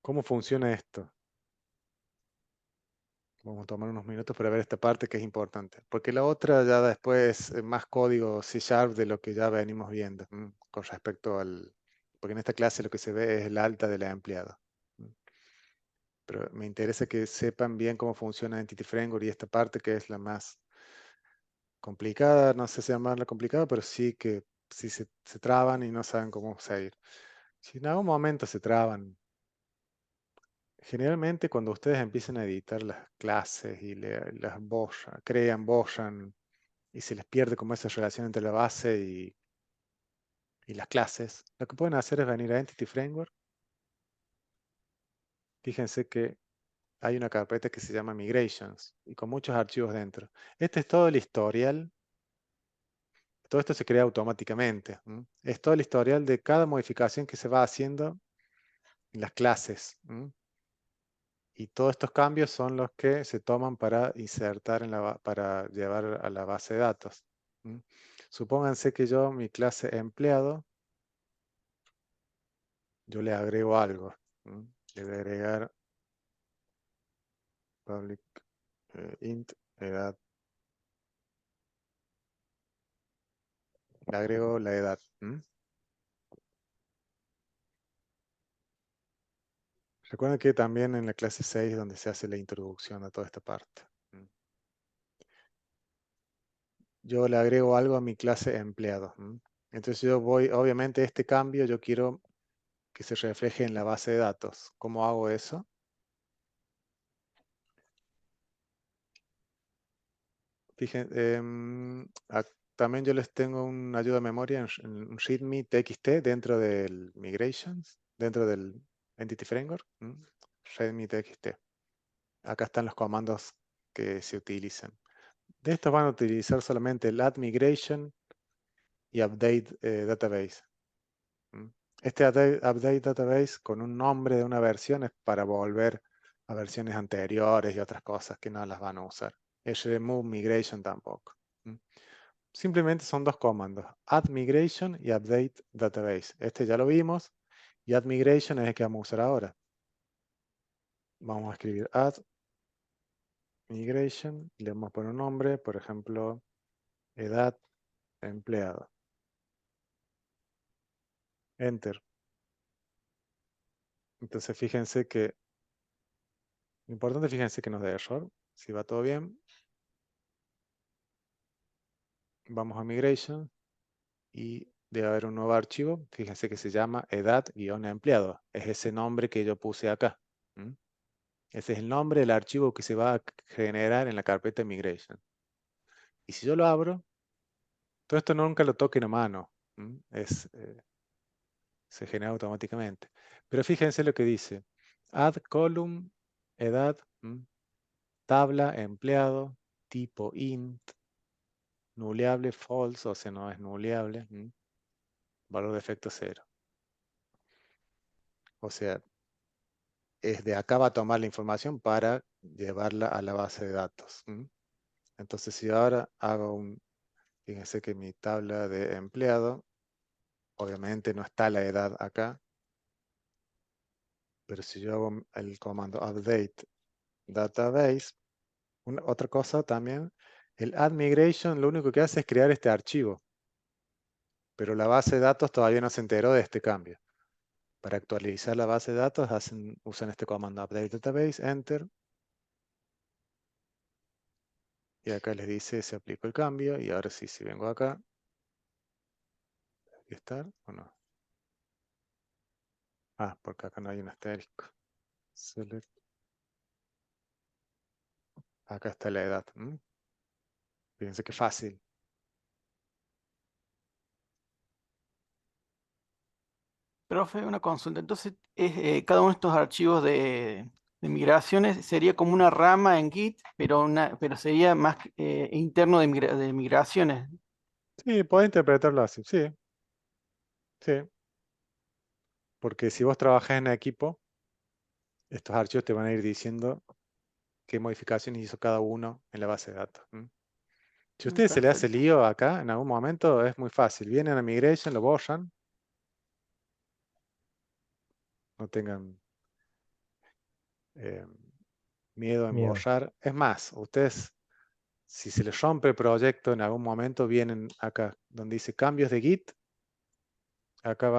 ¿Cómo funciona esto? Vamos a tomar unos minutos para ver esta parte que es importante. Porque la otra ya después es más código C# de lo que ya venimos viendo. Con respecto al... Porque en esta clase lo que se ve es el alta de la empleada. Pero me interesa que sepan bien cómo funciona Entity Framework y esta parte que es la más complicada. No sé si llamarla complicada, pero sí que si se traban y no saben cómo seguir. Si en algún momento se traban, generalmente cuando ustedes empiezan a editar las clases y las borran, crean, borran y se les pierde como esa relación entre la base y las clases, lo que pueden hacer es venir a Entity Framework. Fíjense que hay una carpeta que se llama Migrations y con muchos archivos dentro. Este es todo el historial. Todo esto se crea automáticamente. Es todo el historial de cada modificación que se va haciendo en las clases. Y todos estos cambios son los que se toman para insertar para llevar a la base de datos. Supónganse que yo, mi clase empleado, yo le agrego algo. Le voy a agregar public int edad. Le agrego la edad. Recuerden que también en la clase 6 donde se hace la introducción a toda esta parte. Yo le agrego algo a mi clase empleado. Entonces yo voy, obviamente este cambio yo quiero que se refleje en la base de datos. ¿Cómo hago eso? Fíjense, también yo les tengo una ayuda de memoria en un readme txt dentro del migrations, dentro del Entity Framework. Readme txt. Acá están los comandos que se utilizan. De estos van a utilizar solamente el add migration y update database. Este update database con un nombre de una versión es para volver a versiones anteriores y otras cosas que no las van a usar. Es remove migration tampoco. Simplemente son dos comandos, add migration y update database. Este ya lo vimos y add migration es el que vamos a usar ahora. Vamos a escribir add migration y le vamos a poner un nombre, por ejemplo, edad empleado. Enter. Entonces fíjense que, lo importante, fíjense que nos da error. Si va todo bien, vamos a migration y debe haber un nuevo archivo. Fíjense que se llama edad-empleado. Es ese nombre que yo puse acá. Ese es el nombre del archivo que se va a generar en la carpeta migration. Y si yo lo abro, todo esto nunca lo toquen a mano. Se genera automáticamente. Pero fíjense lo que dice. Add column, edad, tabla, empleado, tipo int, nuleable false, o sea, no es nuleable. Valor de efecto 0. O sea, es de acá va a tomar la información para llevarla a la base de datos. Entonces, si ahora hago fíjense que mi tabla de empleado, obviamente no está la edad acá, pero si yo hago el comando update database, otra cosa también, el add migration lo único que hace es crear este archivo, pero la base de datos todavía no se enteró de este cambio. Para actualizar la base de datos usan este comando update database, enter, y acá les dice se aplicó el cambio, y ahora sí, si vengo acá, ¿aquí está o no? Ah, porque acá no hay un asterisco. Select. Acá está la edad. Fíjense qué fácil. Profe, una consulta. Entonces, cada uno de estos archivos de migraciones sería como una rama en Git, pero sería más interno de migraciones. Sí, puede interpretarlo así. Sí, sí. Porque si vos trabajás en equipo, estos archivos te van a ir diciendo qué modificaciones hizo cada uno en la base de datos. Si a ustedes se le hace Perfecto. lío acá, en algún momento es muy fácil. Vienen a Migration, lo borran. No tengan eh, miedo en Miedo. borrar. Es más, ustedes, si se les rompe el proyecto en algún momento, vienen acá donde dice cambios de Git. Acá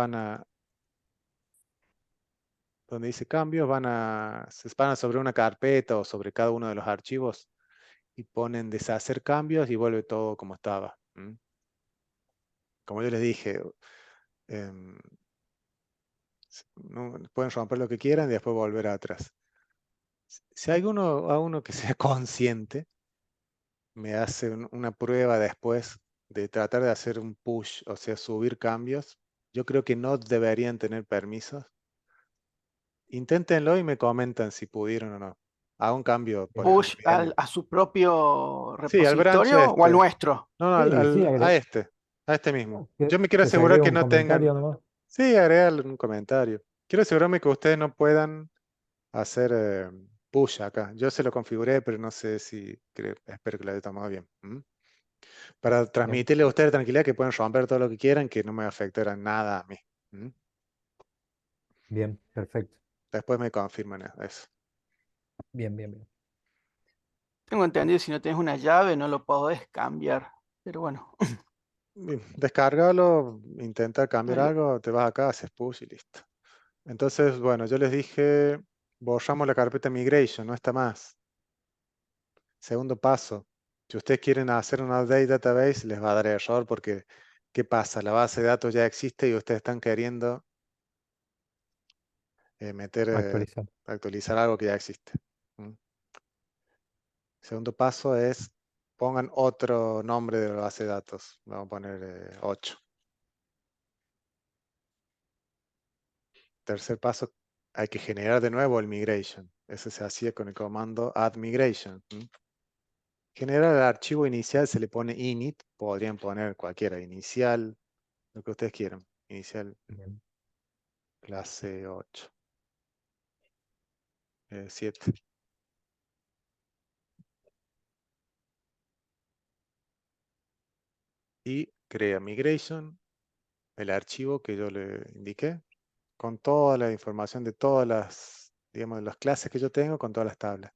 donde dice cambios, se van sobre una carpeta o sobre cada uno de los archivos y ponen deshacer cambios y vuelve todo como estaba. Como yo les dije, em, pueden romper lo que quieran y después volver atrás. Si hay uno que sea consciente, me hace una prueba después de tratar de hacer un push, o sea, subir cambios, yo creo que no deberían tener permisos. Inténtenlo y me comentan si pudieron o no. Hago un cambio, por Bien. Push ejemplo, bien. a su propio Sí, al branch repositorio o al este. nuestro. No, no, Sí, sí, a este mismo. que, Yo me quiero que se asegurar agrega que un no tengan, comentario nomás. sí, agregarle un comentario. Quiero asegurarme que ustedes no puedan hacer push acá. Yo se lo configuré, pero no sé si, espero que lo haya tomado bien. Para Bien, transmitirle a ustedes tranquilidad que pueden romper todo lo que quieran, que no me afectará nada a mí. bien, perfecto. Después me confirman eso. Bien, bien, bien. Tengo entendido si no tenés una llave no lo podés cambiar. Pero bueno, Bien, descárgalo, intenta cambiar ahí- algo, te vas acá, haces push y listo. Entonces, bueno, yo les dije, borramos la carpeta migration, no está más. Segundo paso, si ustedes quieren hacer un update database, les va a dar error porque, ¿qué pasa? La base de datos ya existe y ustedes están queriendo Actualizar. actualizar algo que ya existe. ¿Mm? Segundo paso es, pongan otro nombre de la base de datos. Vamos a poner 8. Tercer paso, hay que generar de nuevo el migration. Eso se hacía con el comando add migration. Generar el archivo inicial se le pone init, podrían poner cualquiera, inicial, lo que ustedes quieran. Inicial Bien. clase 8, 7. Y crea migration, el archivo que yo le indiqué, con toda la información de todas las, digamos, las clases que yo tengo, con todas las tablas.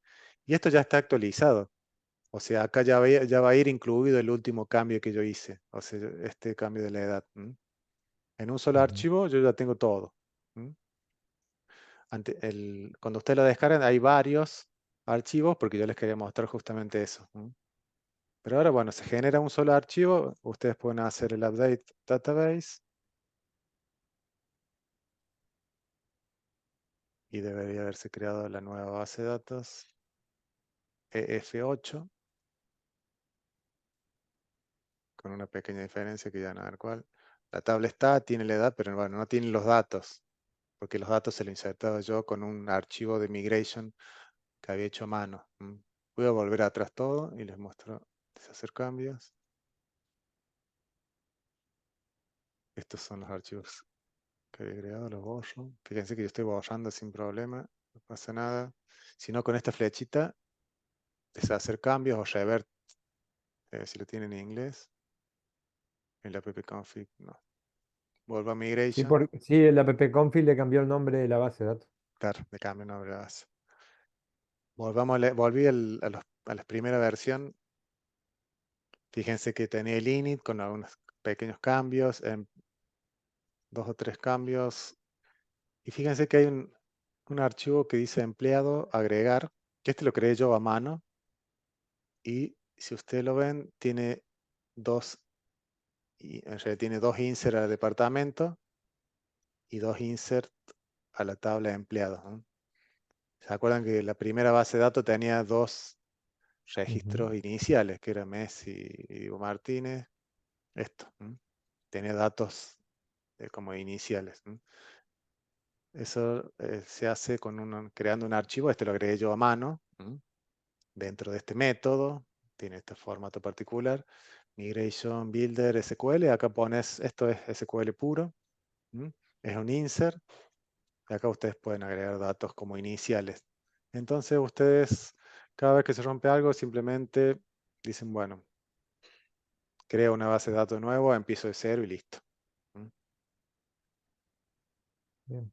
Y esto ya está actualizado. O sea, acá ya va a ir incluido el último cambio que yo hice. O sea, este cambio de la edad. En un solo Ujú. archivo yo ya tengo todo. Cuando ustedes lo descargan hay varios archivos porque yo les quería mostrar justamente eso. Pero ahora, bueno, se genera un solo archivo. Ustedes pueden hacer el update database. Y debería haberse creado la nueva base de datos. EF8. Con una pequeña diferencia que ya van a ver cuál. La tabla está, tiene la edad, pero bueno, no tiene los datos. Porque los datos se los insertaba yo con un archivo de migration que había hecho a mano. Voy a volver atrás todo y les muestro deshacer cambios. Estos son los archivos que había creado, los borro. Fíjense que yo estoy borrando sin problema, no pasa nada. Si no, con esta flechita, deshacer cambios o revert, si lo tienen en inglés. En la ppconfig, no. Vuelvo a Sí, migration, sí, el appconfig le cambió el nombre de la base de datos. claro, le cambio el nombre de la base. Volví a la primera versión. Fíjense que tenía el init con algunos pequeños cambios, dos o tres cambios. Y fíjense que hay un archivo que dice empleado agregar, que este lo creé yo a mano. Y si ustedes lo ven, tiene en realidad tiene dos insert al departamento y dos insert a la tabla de empleados. ¿Se acuerdan que la primera base de datos tenía dos Ujú. registros iniciales, que era Messi y Diego Martínez? Esto. Tenía datos como iniciales. Eso se hace creando un archivo. Este lo agregué yo a mano. Dentro de este método. Tiene este formato particular. Migration Builder SQL. Acá pones, esto es SQL puro. Es un insert. Y acá ustedes pueden agregar datos como iniciales. Entonces ustedes, cada vez que se rompe algo, simplemente dicen, bueno, crea una base de datos nuevo, empiezo de cero y listo. Bien.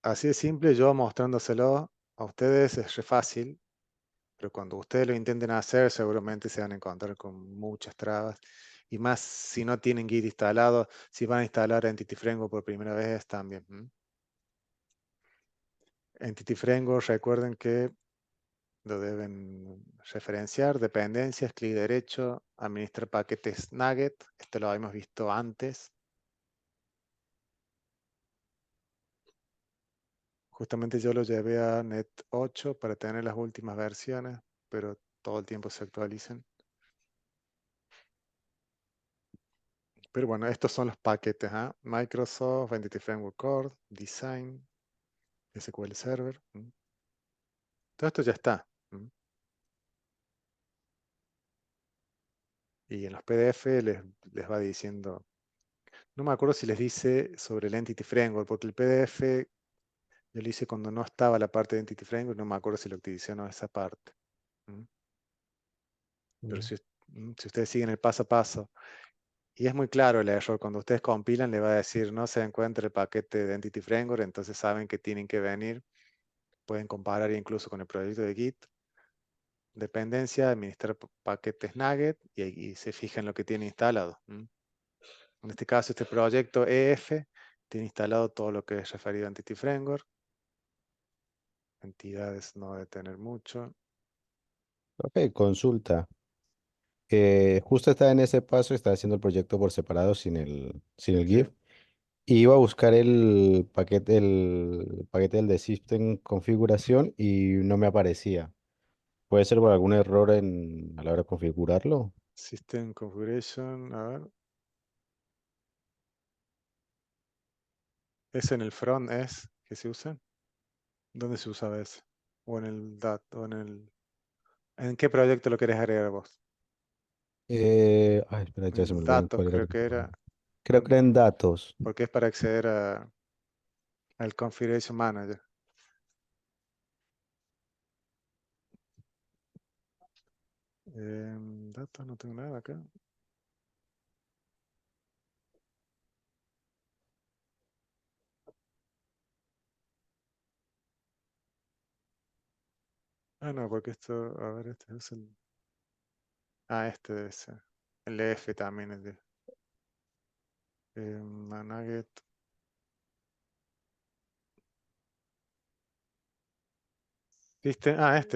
Así de simple, yo mostrándoselo a ustedes es re fácil, pero cuando ustedes lo intenten hacer, seguramente se van a encontrar con muchas trabas. Y más si no tienen Git instalado, si van a instalar Entity Framework por primera vez también. Entity Framework, recuerden que lo deben referenciar, dependencias, clic derecho, administrar paquetes Nugget. Esto lo habíamos visto antes. Justamente yo lo llevé a Net 8 para tener las últimas versiones, pero todo el tiempo se actualizan. Pero bueno, estos son los paquetes. Microsoft, Entity Framework Core, Design, SQL Server. Todo esto ya está. Y en los PDF les va diciendo, no me acuerdo si les dice sobre el Entity Framework, porque el PDF yo lo hice cuando no estaba la parte de Entity Framework, no me acuerdo si lo utilicé o no esa parte. Pero si ustedes siguen el paso a paso, y es muy claro el error, cuando ustedes compilan le va a decir no se encuentra el paquete de Entity Framework, entonces saben que tienen que venir, pueden comparar incluso con el proyecto de Git, dependencia, administrar paquetes Nugget y se fijan lo que tiene instalado. En este caso, este proyecto EF tiene instalado todo lo que es referido a Entity Framework. Entidades no debe tener mucho. Profe, consulta. Justo estaba en ese paso, estaba haciendo el proyecto por separado sin el ¿Sí? GIF. Y iba a buscar el paquete del de System configuración y no me aparecía. ¿Puede ser por algún error a la hora de configurarlo? System Configuration, a ver. ¿Es en el front es que se usa? ¿Dónde se usa ese? O en el DAT, o en el... ¿En qué proyecto lo querés agregar vos? Espera, En ya se me el olvidó en datos cuál era creo que que estaba. era, Creo que era en datos. porque es para acceder al Configuration Manager. Datos, no tengo nada acá. Ah, no, porque esto, a ver, este es el... Ah, este debe ser. El F también es de... Nugget.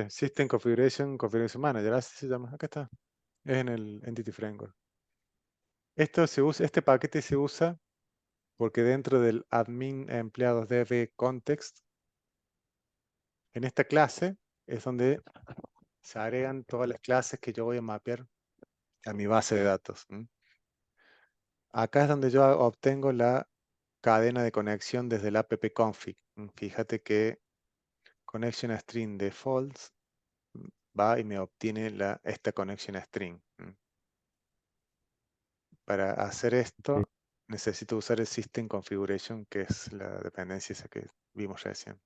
System Configuration Manager, así se llama. Acá está. Es en el Entity Framework. Este paquete se usa porque dentro del admin empleados DB context, en esta clase es donde se agregan todas las clases que yo voy a mapear a mi base de datos. Acá es donde yo obtengo la cadena de conexión desde el appconfig. Fíjate que connection string defaults va y me obtiene esta connection string. Para hacer Sí. esto necesito usar el system configuration, que es la dependencia esa que vimos recién.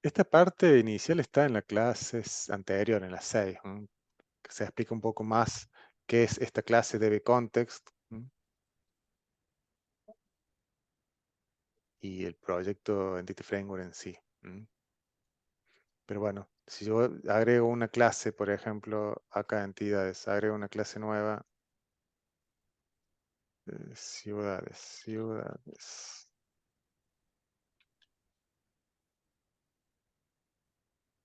Esta parte inicial está en la clase anterior, en la 6, que se explica un poco más qué es esta clase DBContext y el proyecto Entity Framework en sí. Pero bueno, si yo agrego una clase, por ejemplo, acá entidades, agrego una clase nueva, ciudades,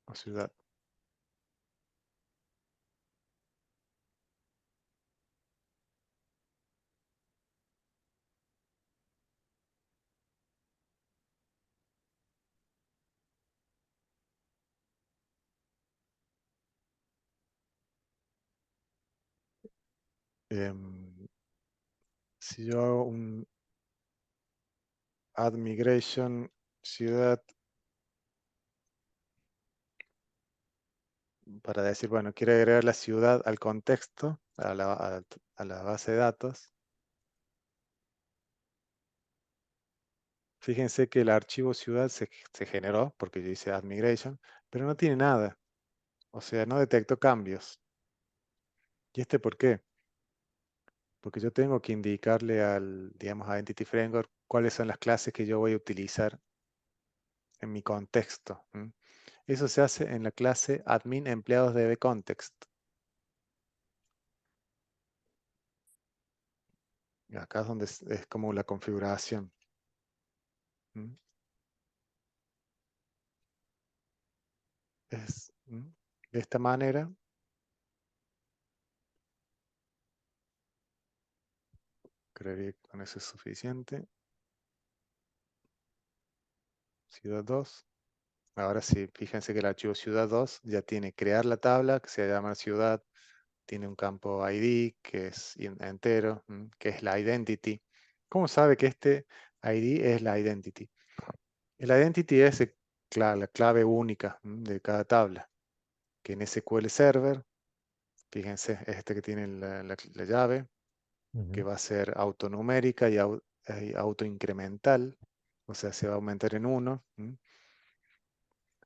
o ciudad. Em, si yo hago un add migration ciudad para decir, bueno, quiero agregar la ciudad al contexto, a la base de datos. Fíjense que el archivo ciudad se generó porque yo hice add migration, pero no tiene nada. O sea, no detectó cambios. ¿Y por qué? Porque yo tengo que indicarle digamos, a Entity Framework cuáles son las clases que yo voy a utilizar en mi contexto. Eso se hace en la clase admin empleados de context. Y acá es donde es como la configuración. De esta manera. Creería que con eso es suficiente. Ciudad 2. Ahora sí, fíjense que el archivo ciudad 2 ya tiene crear la tabla, que se llama ciudad. Tiene un campo ID, que es entero, que es la identity. ¿Cómo sabe que este ID es la identity? El identity es la clave única de cada tabla. Que en SQL Server, fíjense, es este que tiene la llave, que va a ser autonumérica y autoincremental, o sea, se va a aumentar en 1.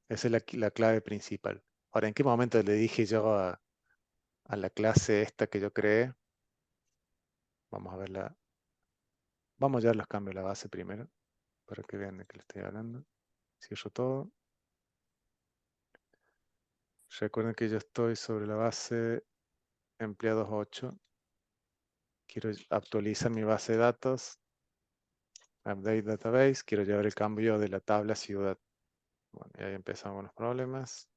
Esa es la clave principal. Ahora, ¿en qué momento le dije yo a la clase esta que yo creé? Vamos a verla. Vamos ya a los cambios de la base primero, para que vean de qué le estoy hablando. Cierro todo. Recuerden que yo estoy sobre la base empleados 8. Quiero actualizar mi base de datos. Update database. Quiero llevar el cambio de la tabla ciudad. Bueno, y ahí empezamos con los problemas.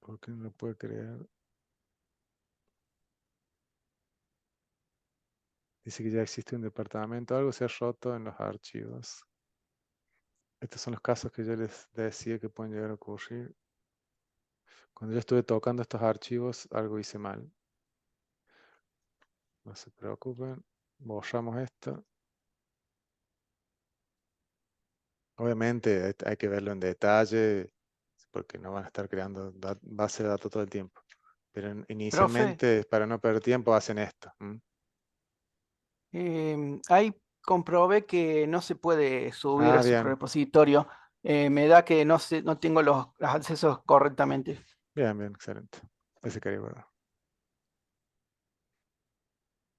¿Por qué no lo puede crear? Dice que ya existe un departamento. Algo se ha roto en los archivos. Estos son los casos que yo les decía que pueden llegar a ocurrir. Cuando yo estuve tocando estos archivos, algo hice mal. No se preocupen. Borramos esto. Obviamente hay que verlo en detalle, porque no van a estar creando base de datos todo el tiempo. Pero Profe, inicialmente, para no perder tiempo, hacen esto. ahí comprobé que no se puede subir a Ah, su bien. repositorio. Me da que no tengo los accesos correctamente. Bien, bien, excelente. Ese quería guardar.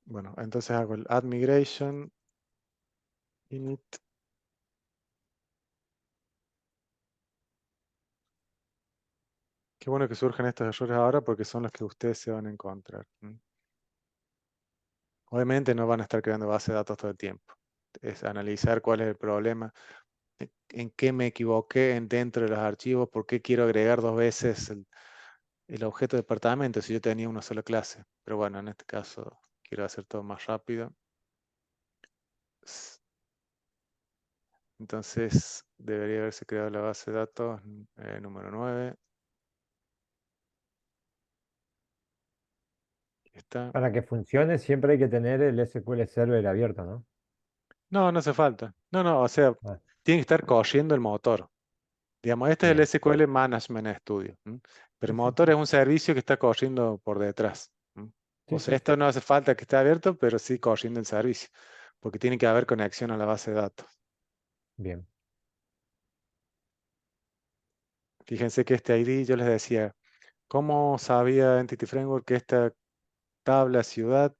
Bueno, entonces hago el add migration init. Qué bueno que surgen estos errores ahora porque son los que ustedes se van a encontrar. Obviamente no van a estar creando base de datos todo el tiempo. Es analizar cuál es el problema, en qué me equivoqué dentro de los archivos, por qué quiero agregar 2 veces el objeto de departamento si yo tenía una sola clase. Pero bueno, en este caso quiero hacer todo más rápido. Entonces debería haberse creado la base de datos número 9. Aquí está. Para que funcione siempre hay que tener el SQL Server abierto, ¿no? No, no hace falta. No, o sea, Ah, tiene que estar corriendo el motor. Digamos, este es el bien. SQL Management Studio. Pero Sí, el sí, motor sí. es un servicio que está corriendo por detrás. O Sí, sea, sí. esto no hace falta que esté abierto, pero sí corriendo el servicio, porque tiene que haber conexión a la base de datos. Bien. Fíjense que este ID, yo les decía, ¿cómo sabía Entity Framework que esta tabla ciudad,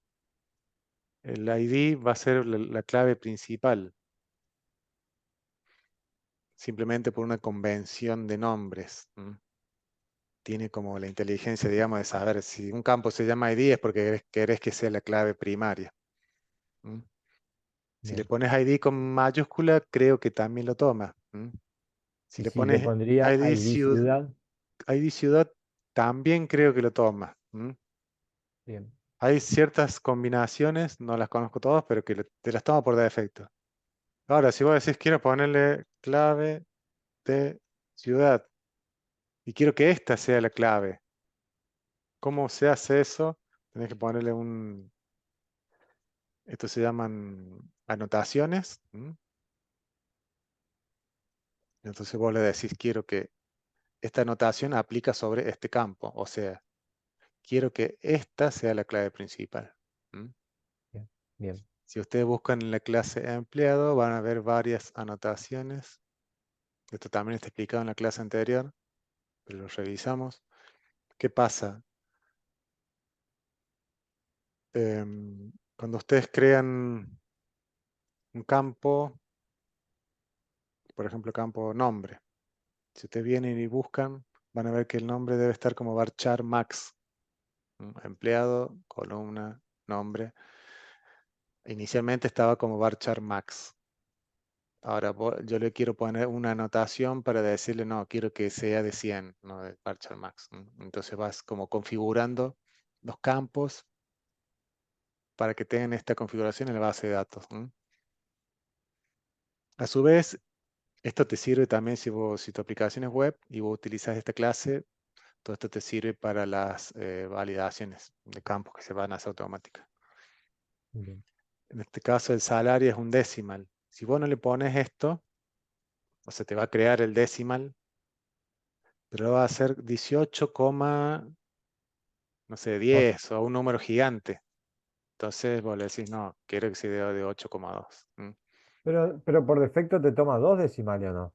el ID va a ser la clave principal? Simplemente por una convención de nombres. Tiene como la inteligencia, digamos, de saber si un campo se llama ID es porque querés que sea la clave primaria. Si le Bien. pones ID con mayúscula, creo que también lo toma. Si Y le si le pones pondría ID ID ciudad, ID ciudad, también creo que lo toma. bien. Hay ciertas combinaciones, no las conozco todas, pero que te las toma por defecto. Ahora, si vos decís quiero ponerle clave de ciudad y quiero que esta sea la clave, ¿cómo se hace eso? Tenés que ponerle esto se llaman anotaciones. Entonces vos le decís quiero que esta anotación aplica sobre este campo, o sea, quiero que esta sea la clave principal. Bien. Bien. Si ustedes buscan en la clase empleado, van a ver varias anotaciones. Esto también está explicado en la clase anterior, pero lo revisamos. ¿Qué pasa? Cuando ustedes crean un campo, por ejemplo, campo nombre, si ustedes vienen y buscan, van a ver que el nombre debe estar como varchar max. Empleado, columna, nombre. Inicialmente estaba como varchar max. Ahora yo le quiero poner una anotación para decirle, no, quiero que sea de 100, no de varchar max. Entonces vas como configurando los campos para que tengan esta configuración en la base de datos. A su vez, esto te sirve también si tu aplicación es web y vos utilizas esta clase, todo esto te sirve para las validaciones de campos que se van a hacer automáticas. Bien. En este caso, el salario es un decimal. Si vos no le pones esto, o sea, te va a crear el decimal, pero va a ser 18, no sé, O- 10 o un número gigante. Entonces vos le decís, no, quiero que sea de 8,2. pero por defecto te toma 2 decimales, ¿o no?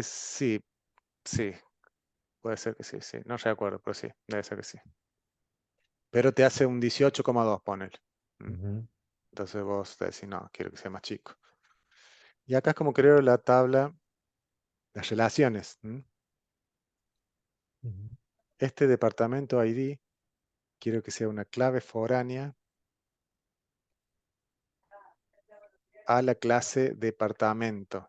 Sí, sí, puede ser que sí, sí. No recuerdo, pero sí, debe ser que sí. Pero te hace un 18,2, ponele. Ujú, Entonces vos te decís, no, quiero que sea más chico. Y acá es como creo la tabla, las relaciones. ujú. Este departamento ID, quiero que sea una clave foránea a la clase departamento.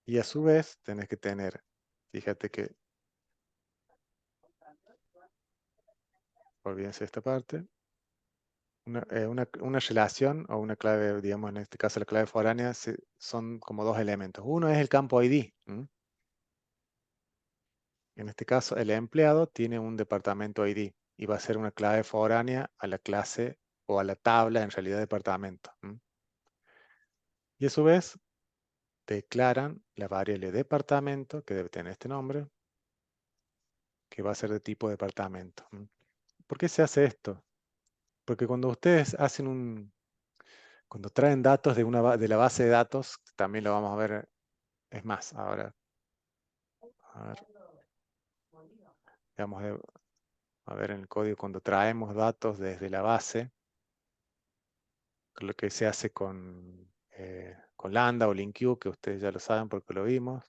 Y a su vez tenés que tener, fíjate que, olvídense esta parte, una relación o una clave, digamos en este caso la clave foránea, son como dos elementos. Uno es el campo ID. En este caso, el empleado tiene un departamento ID y va a ser una clave foránea a la clase o a la tabla, en realidad, departamento. Y a su vez, declaran la variable departamento, que debe tener este nombre, que va a ser de tipo departamento. ¿Por qué se hace esto? Porque cuando ustedes cuando traen datos de la base de datos, también lo vamos a ver, es más, ahora, a ver, vamos a ver en el código, cuando traemos datos desde la base, lo que se hace con Lambda o LINQ, que ustedes ya lo saben porque lo vimos.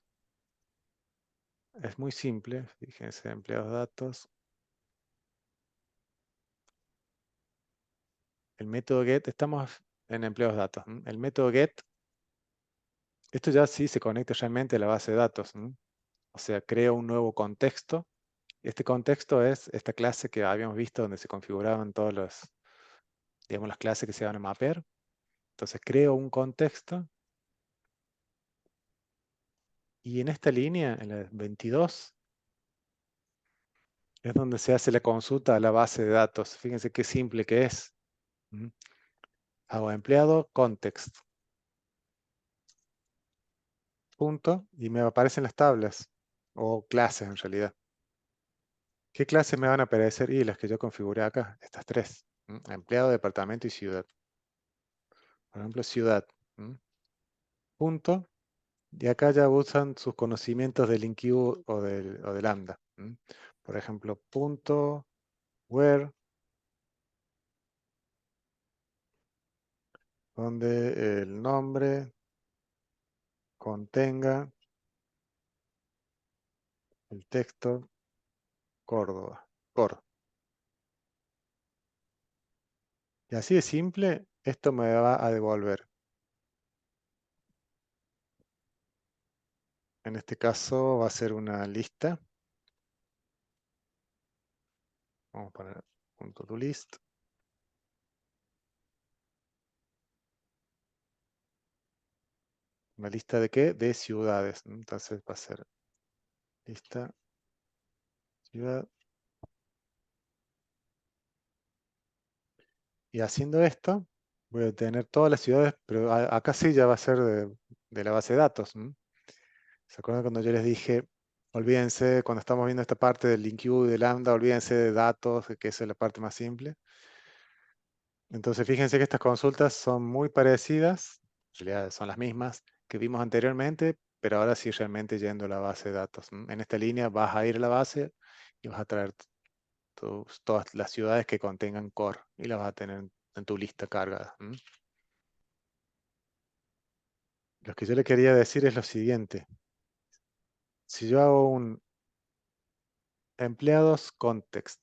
Es muy simple, fíjense, empleados datos. El método get, estamos en empleados datos. El método get, esto ya sí se conecta realmente a la base de datos. O sea, creo un nuevo contexto. Este contexto es esta clase que habíamos visto donde se configuraban digamos, las clases que se van a mapear. Entonces creo un contexto y en esta línea, en la 22, es donde se hace la consulta a la base de datos. Fíjense qué simple que es. Hago empleado context. Punto. Y me aparecen las tablas. O clases en realidad. ¿Qué clases me van a aparecer? Y las que yo configuré acá. Estas tres. Empleado, departamento y ciudad. Por ejemplo, ciudad. Punto. Y acá ya usan sus conocimientos del InQ o del Lambda. Por ejemplo, punto where, donde el nombre contenga el texto Córdoba. Cor. Y así de simple, esto me va a devolver. En este caso va a ser una lista. Vamos a poner punto to list. ¿Una lista de qué? De ciudades. Entonces va a ser lista, ciudad. Y haciendo esto, voy a tener todas las ciudades, pero acá sí ya va a ser de la base de datos. ¿Se acuerdan cuando yo les dije, olvídense, cuando estamos viendo esta parte del LINQ y de Lambda, olvídense de datos, que esa es la parte más simple? Entonces fíjense que estas consultas son muy parecidas, en realidad son las mismas que vimos anteriormente, pero ahora sí realmente yendo a la base de datos. En esta línea vas a ir a la base y vas a traer todas las ciudades que contengan core y las vas a tener en tu lista cargada. Lo que yo le quería decir es lo siguiente. Si yo hago un empleados context,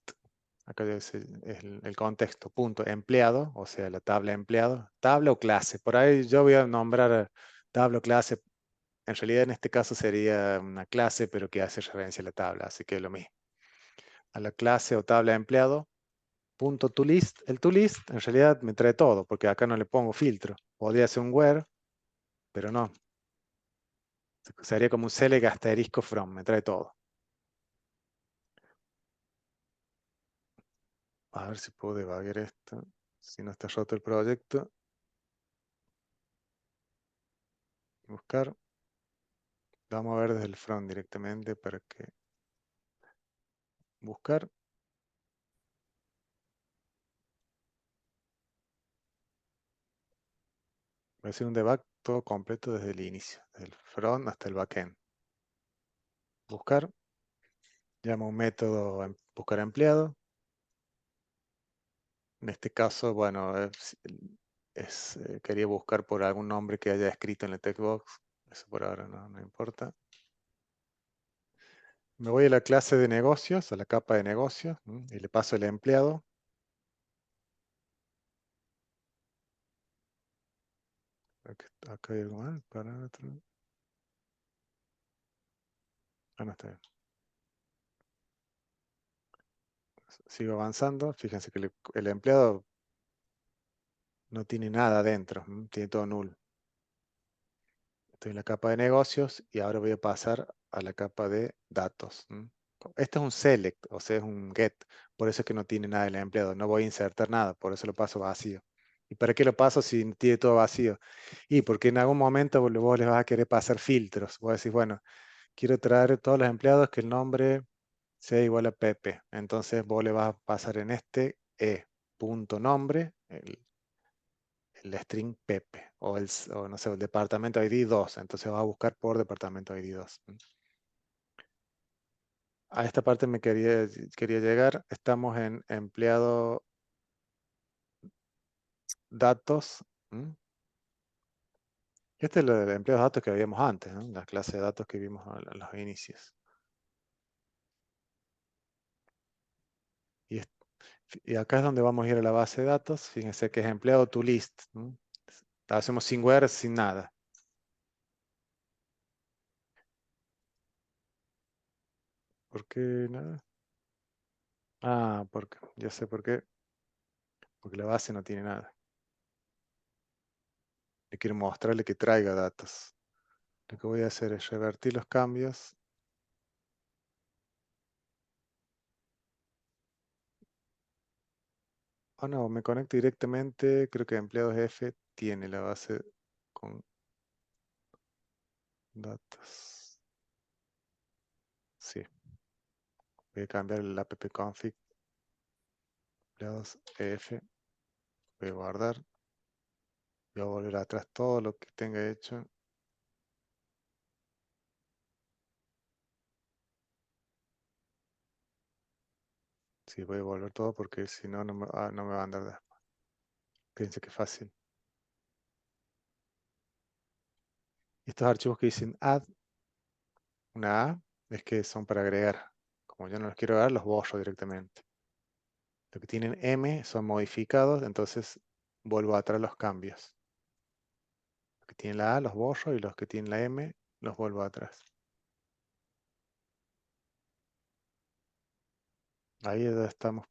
acá es el contexto, punto, empleado, o sea, la tabla empleado, tabla o clase. Por ahí yo voy a nombrar tabla o clase. En realidad en este caso sería una clase, pero que hace referencia a la tabla, así que es lo mismo. A la clase o tabla de empleado, punto toList. El toList en realidad me trae todo, porque acá no le pongo filtro. Podría ser un where, pero no. Sería como un select asterisco from, me trae todo. A ver si puedo debugger esto, si no está roto el proyecto. Buscar. Vamos a ver desde el front directamente para que buscar. Voy a hacer un debug todo completo desde el inicio, desde el front hasta el backend. Buscar. Llamo un método buscar empleado. En este caso, bueno, quería buscar por algún nombre que haya escrito en el textbox. Eso por ahora no importa. Me voy a la clase de negocios, a la capa de negocios, y le paso el empleado. Acá hay algo más, parámetro. Ah, no está bien. Sigo avanzando. Fíjense que el empleado no tiene nada adentro, tiene todo null. Estoy en la capa de negocios y ahora voy a pasar a la capa de datos. Este es un select, o sea, es un get. Por eso es que no tiene nada el empleado. No voy a insertar nada, por eso lo paso vacío. ¿Y para qué lo paso si tiene todo vacío? Y porque en algún momento vos les vas a querer pasar filtros. Vos decís, bueno, quiero traer todos los empleados que el nombre sea igual a Pepe. Entonces vos le vas a pasar en este punto nombre, el string Pepe, o no sé, el departamento ID 2. Entonces vas a buscar por departamento ID 2. A esta parte me quería llegar. Estamos en empleado datos. Este es el de empleados datos que habíamos antes, ¿no? La clase de datos que vimos a los inicios. Y, y acá es donde vamos a ir a la base de datos. Fíjense que es empleado toList. Hacemos sin where, sin nada. ¿Por qué nada? Ah, porque ya sé por qué. Porque la base no tiene nada. Le quiero mostrarle que traiga datos. Lo que voy a hacer es revertir los cambios. Ah, no, me conecto directamente. Creo que empleados F tiene la base con datos. Sí. Voy a cambiar el appconfig. Empleados F. Voy a guardar. Voy a volver atrás todo lo que tenga hecho. Sí, voy a volver todo porque si no, no me va a andar después. Fíjense qué fácil. Estos archivos que dicen add, una A, es que son para agregar. Como yo no los quiero dar, los borro directamente. Los que tienen M son modificados, entonces vuelvo atrás los cambios. Los que tienen la A los borro y los que tienen la M los vuelvo atrás. Ahí ya estamos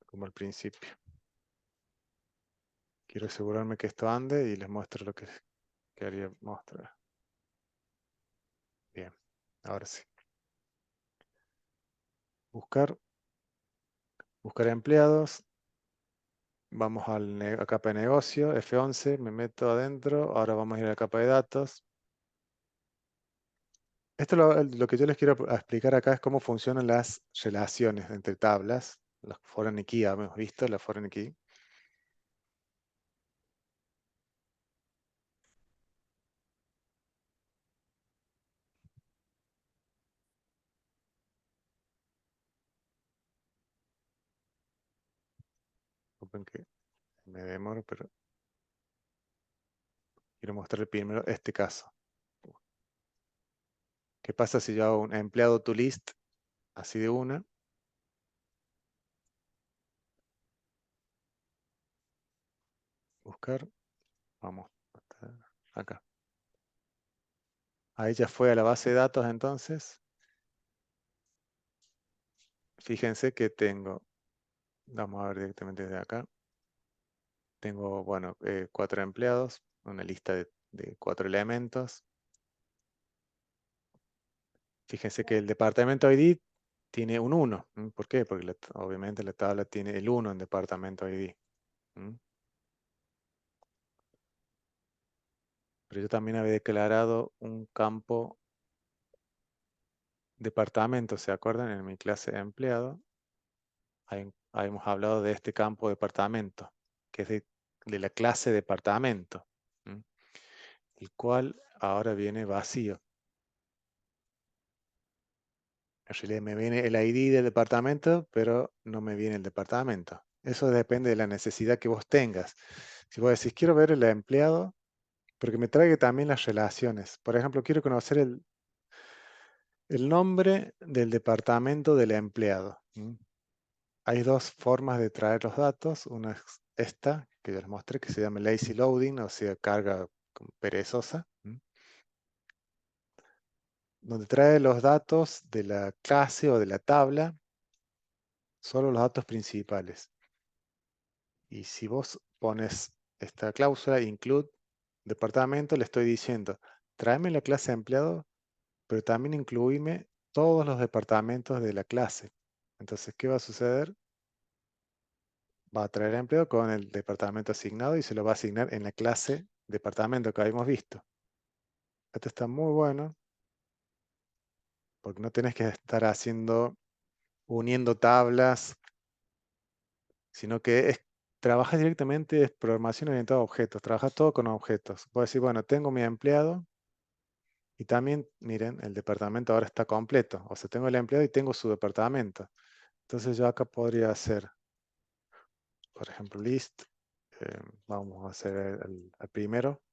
como al principio. Quiero asegurarme que esto ande y les muestro lo que quería mostrar. Bien, ahora sí. Buscar empleados. Vamos a la capa de negocio, F11, me meto adentro. Ahora vamos a ir a la capa de datos. Esto lo que yo les quiero explicar acá es cómo funcionan las relaciones entre tablas. Los foreign key, hemos visto la foreign key. Disculpen que me demoro, pero quiero mostrar primero este caso. ¿Qué pasa si yo hago un empleado to list así de una? Buscar, vamos, hasta acá. Ahí ya fue a la base de datos entonces. Fíjense que tengo, vamos a ver directamente desde acá. Tengo, bueno, 4 empleados, una lista de 4 elementos. Fíjense que el departamento ID tiene un 1. ¿Por qué? Porque obviamente la tabla tiene el 1 en departamento ID. Pero yo también había declarado un campo departamento, ¿se acuerdan? En mi clase de empleado, habíamos hablado de este campo departamento, que es de la clase departamento, el cual ahora viene vacío. En realidad me viene el ID del departamento, pero no me viene el departamento. Eso depende de la necesidad que vos tengas. Si vos decís, quiero ver el empleado, pero que me traiga también las relaciones. Por ejemplo, quiero conocer el nombre del departamento del empleado. Hay dos formas de traer los datos. Una es esta, que ya les mostré, que se llama lazy loading, o sea, carga perezosa, donde trae los datos de la clase o de la tabla, solo los datos principales. Y si vos pones esta cláusula, include departamento, le estoy diciendo, tráeme la clase empleado, pero también incluíme todos los departamentos de la clase. Entonces, ¿qué va a suceder? Va a traer empleado con el departamento asignado y se lo va a asignar en la clase departamento que habíamos visto. Esto está muy bueno porque no tenés que estar uniendo tablas, sino que trabajas directamente, es programación orientada a objetos, trabajas todo con objetos. Puedes decir, bueno, tengo mi empleado y también, miren, el departamento ahora está completo. O sea, tengo el empleado y tengo su departamento. Entonces yo acá podría hacer, por ejemplo, list. Vamos a hacer el primero.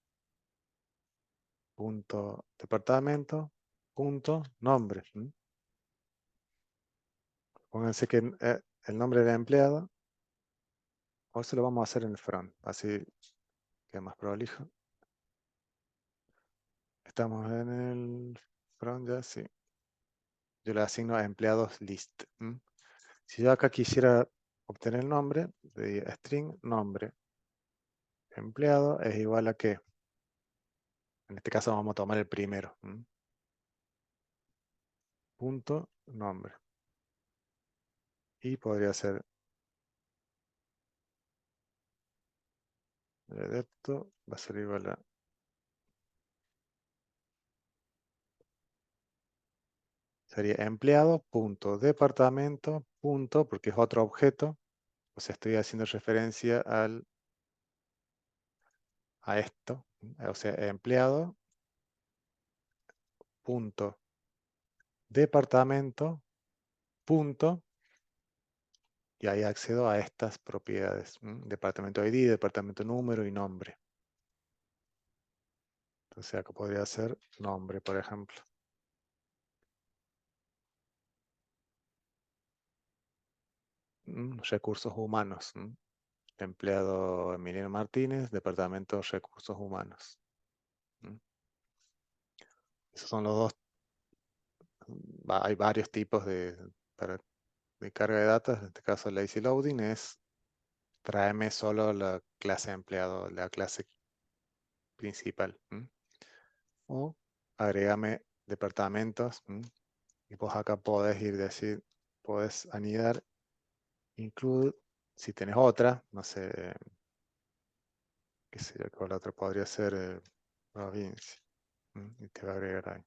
Punto departamento. Punto nombre. Pónganse que el nombre del empleado. O eso lo vamos a hacer en el front. Así queda más prolijo. Estamos en el front ya, sí. Yo le asigno a empleados list. Si yo acá quisiera obtener el nombre, de string nombre empleado es igual a qué. En este caso vamos a tomar el primero. Punto nombre. Y podría ser el adepto, va a ser igual a sería empleado punto departamento punto, porque es otro objeto, o sea, estoy haciendo referencia a esto, o sea, empleado punto departamento punto, y ahí accedo a estas propiedades, departamento ID, departamento número y nombre. Entonces acá podría ser nombre, por ejemplo. Recursos humanos. Empleado Emiliano Martínez, departamento recursos humanos. Esos son los dos. Hay varios tipos de carga de datos. En este caso, lazy loading es tráeme solo la clase empleado, la clase principal. O agrégame departamentos. Y pues acá podés podés anidar, include, si tenés otra, no sé, qué sé yo, cuál otra podría ser provincia. Y te va a agregar ahí.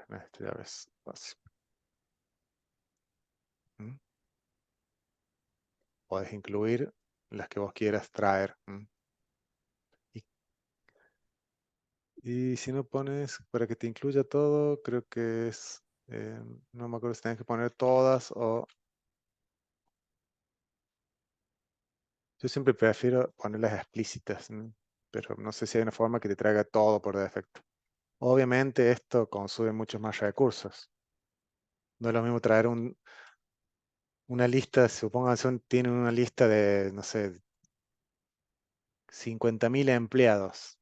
Esto ya ves, fácil. Podés incluir las que vos quieras traer. Y Y si no pones para que te incluya todo, creo que es, no me acuerdo si tienes que poner todas o... Yo siempre prefiero ponerlas explícitas, ¿no? Pero no sé si hay una forma que te traiga todo por defecto. Obviamente esto consume muchos más recursos. No es lo mismo traer una lista, supongan tienen una lista de, no sé, 50.000 empleados.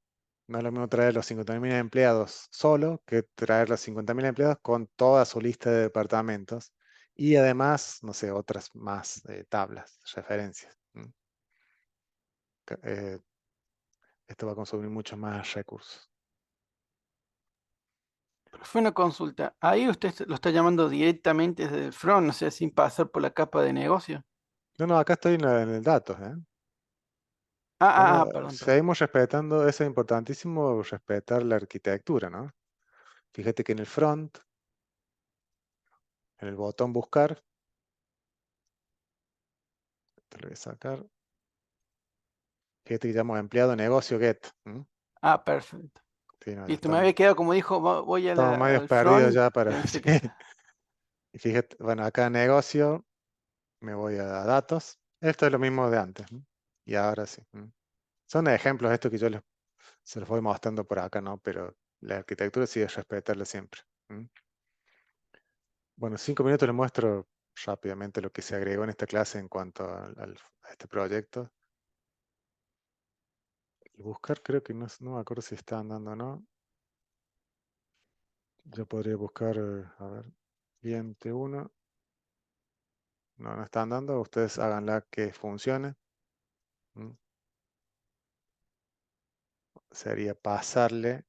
No es lo mismo traer los 50.000 empleados solo que traer los 50.000 empleados con toda su lista de departamentos y además, no sé, otras más tablas, referencias. Eh, Esto va a consumir muchos más recursos. Fue una consulta. Ahí usted lo está llamando directamente desde el front, o sea, sin pasar por la capa de negocio. No, no, acá estoy en el datos, ¿eh? Perdón, perdón. Seguimos respetando, eso es importantísimo, respetar la arquitectura, ¿no? Fíjate que en el front, en el botón buscar, te lo voy a sacar. Fíjate que llamo empleado negocio get. Perfecto. Sí, no, ya Listo, me había quedado como dijo, voy estamos medio al perdidos front, ya para... pensé que sí. está. Y fíjate, bueno, acá negocio, me voy a datos. Esto es lo mismo de antes, ¿no? Y ahora sí. Son ejemplos estos que se los voy mostrando por acá, ¿no? Pero la arquitectura sí es respetarla siempre. Bueno, 5 minutos les muestro rápidamente lo que se agregó en esta clase en cuanto a este proyecto. El buscar creo que no me acuerdo si está andando o no. Yo podría buscar, a ver, cliente 1. No, no está andando. Ustedes háganla que funcione. ¿Mm? Sería pasarle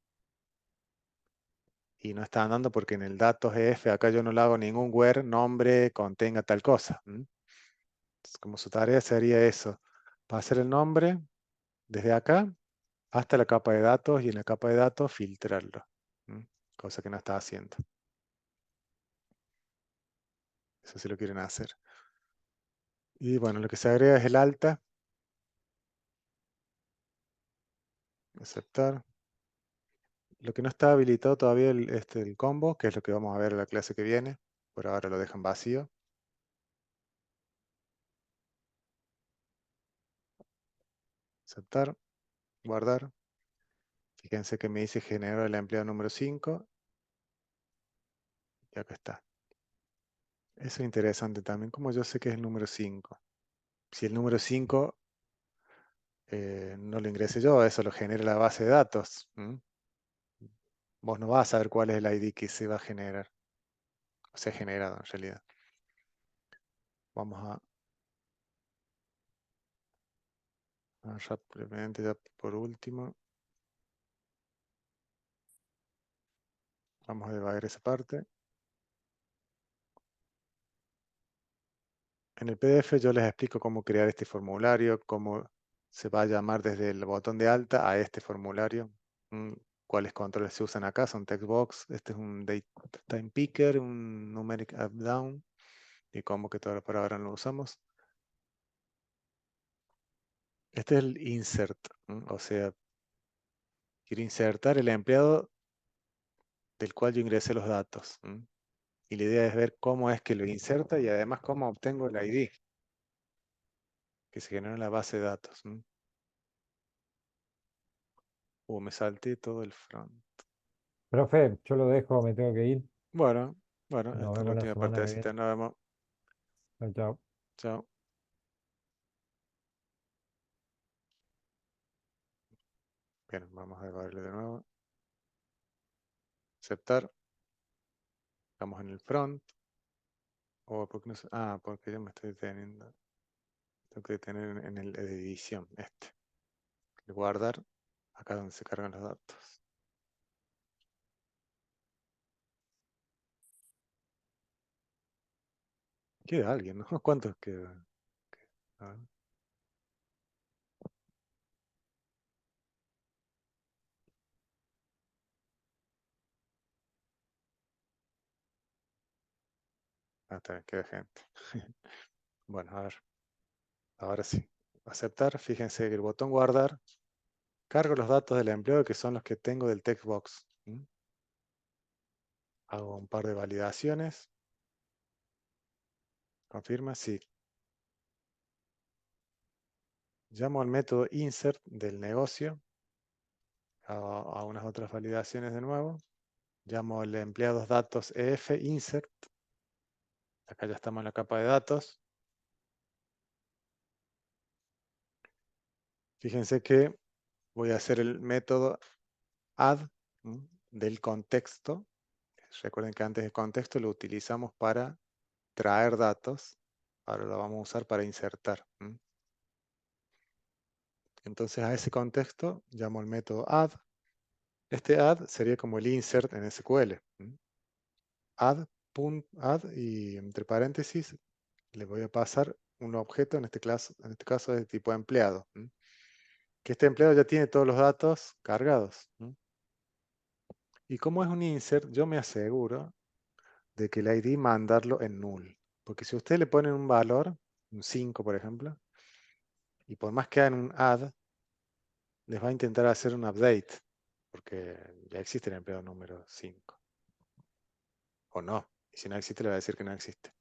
y no está andando porque en el datos EF acá yo no le hago ningún where nombre contenga tal cosa. Entonces, como su tarea sería eso, pasar el nombre desde acá hasta la capa de datos y en la capa de datos filtrarlo. Cosa que no está haciendo. Eso sí lo quieren hacer. Y bueno, lo que se agrega es el alta. Aceptar. Lo que no está habilitado todavía el combo, que es lo que vamos a ver en la clase que viene. Por ahora lo dejan vacío. Aceptar. Guardar. Fíjense que me dice generar el empleado número 5. Y acá está. Eso es interesante también. Como yo sé que es el número 5. Si el número 5 no lo ingresé yo, eso lo genera la base de datos. Vos no vas a saber cuál es el ID que se va a generar. O se ha generado en realidad. Vamos rápidamente, ya por último. Vamos a debatir esa parte. En el PDF yo les explico cómo crear este formulario, cómo se va a llamar desde el botón de alta a este formulario. Cuáles controles se usan acá, son textbox. Este es un date time picker, un numeric up down y cómo que todo por ahora no lo usamos. Este es el insert, o sea, quiero insertar el empleado del cual yo ingresé los datos. Y la idea es ver cómo es que lo inserta y además cómo obtengo el ID que se generó en la base de datos. Me salté todo el front. Profe, yo lo dejo, me tengo que ir. Bueno, bueno, Nos esta es la vemos la última semana parte de que la viene. cita. Nos vemos. Chao, chao. Chao. Bien, vamos a darle de nuevo. Aceptar. Estamos en el front. Porque no sé. Porque yo me estoy deteniendo. Tengo que detener en el de edición. El guardar. Acá donde se cargan los datos. Queda alguien, ¿no? ¿Cuántos quedan? A ver. Está bien, queda gente. Bueno, a ver. Ahora sí. Aceptar. Fíjense que el botón guardar cargo los datos del empleado que son los que tengo del text box. Hago un par de validaciones. Confirma, sí. Llamo al método insert del negocio. Hago unas otras validaciones de nuevo. Llamo al empleados datos ef insert. Acá ya estamos en la capa de datos. Fíjense que voy a hacer el método add del contexto. Recuerden que antes del contexto lo utilizamos para traer datos. Ahora lo vamos a usar para insertar. Entonces a ese contexto llamo el método add. Este add sería como el insert en SQL. Add y entre paréntesis le voy a pasar un objeto, en este caso de tipo empleado. Que este empleado ya tiene todos los datos cargados. Y como es un insert, yo me aseguro de que el ID mandarlo en null. Porque si ustedes le ponen un valor, un 5 por ejemplo, y por más que hagan un add, les va a intentar hacer un update, porque ya existe el empleado número 5. O no. Y si no existe, le va a decir que no existe.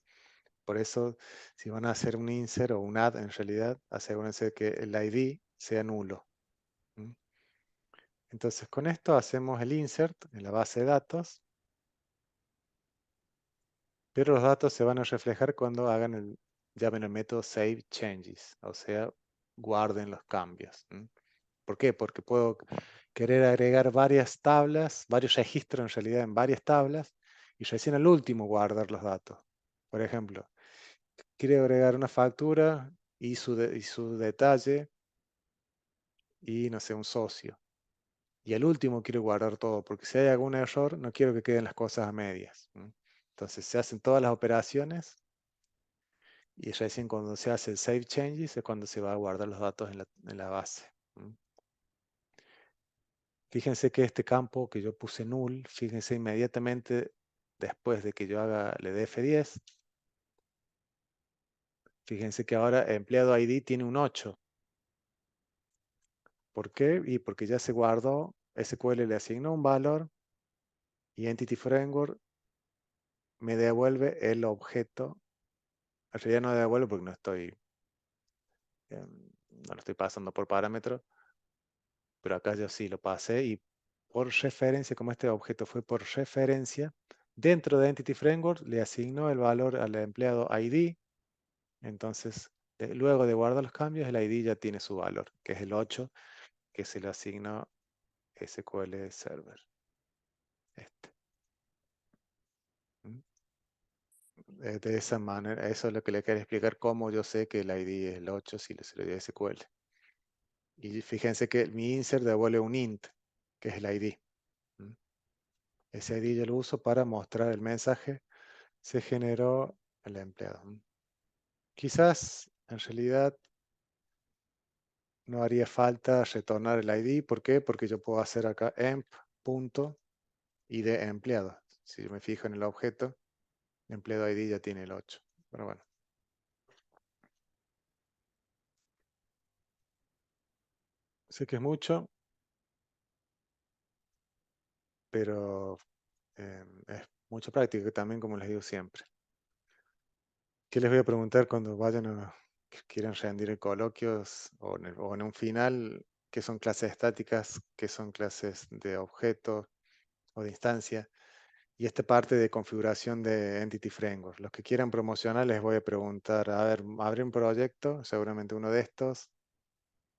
Por eso, si van a hacer un insert o un add, en realidad, asegúrense de que el ID sea nulo. Entonces, con esto hacemos el insert en la base de datos, pero los datos se van a reflejar cuando llamen el método save changes, o sea, guarden los cambios. ¿Por qué? Porque puedo querer agregar varias tablas, varios registros en realidad en varias tablas, y recién al último guardar los datos. Por ejemplo, quiero agregar una factura y su detalle y, no sé, un socio. Y al último quiero guardar todo, porque si hay algún error, no quiero que queden las cosas a medias. Entonces se hacen todas las operaciones y recién cuando se hace el save changes es cuando se va a guardar los datos en la base. Fíjense que este campo que yo puse null, fíjense inmediatamente después de que yo le dé F10, fíjense que ahora empleado ID tiene un 8. ¿Por qué? Y porque ya se guardó, SQL le asignó un valor y Entity Framework me devuelve el objeto. En realidad no devuelve porque no lo estoy pasando por parámetro, pero acá yo sí lo pasé y por referencia, como este objeto fue por referencia, dentro de Entity Framework le asignó el valor al empleado ID. Entonces, luego de guardar los cambios, el ID ya tiene su valor, que es el 8, que se le asignó SQL Server. Este. De esa manera, eso es lo que le quiero explicar, cómo yo sé que el ID es el 8 si se le dio SQL. Y fíjense que mi insert devuelve un int, que es el ID. Ese ID yo lo uso para mostrar el mensaje. Se generó el empleado. Quizás, en realidad, no haría falta retornar el ID. ¿Por qué? Porque yo puedo hacer acá emp.id empleado. Si yo me fijo en el objeto, empleado ID ya tiene el 8. Pero bueno. Sé que es mucho, pero es mucha práctica también, como les digo siempre. ¿Qué les voy a preguntar cuando vayan que quieran rendir el coloquio o en un final? ¿Qué son clases estáticas? ¿Qué son clases de objetos o de instancia? Y esta parte de configuración de Entity Framework. Los que quieran promocionar les voy a preguntar, a ver, abre un proyecto, seguramente uno de estos,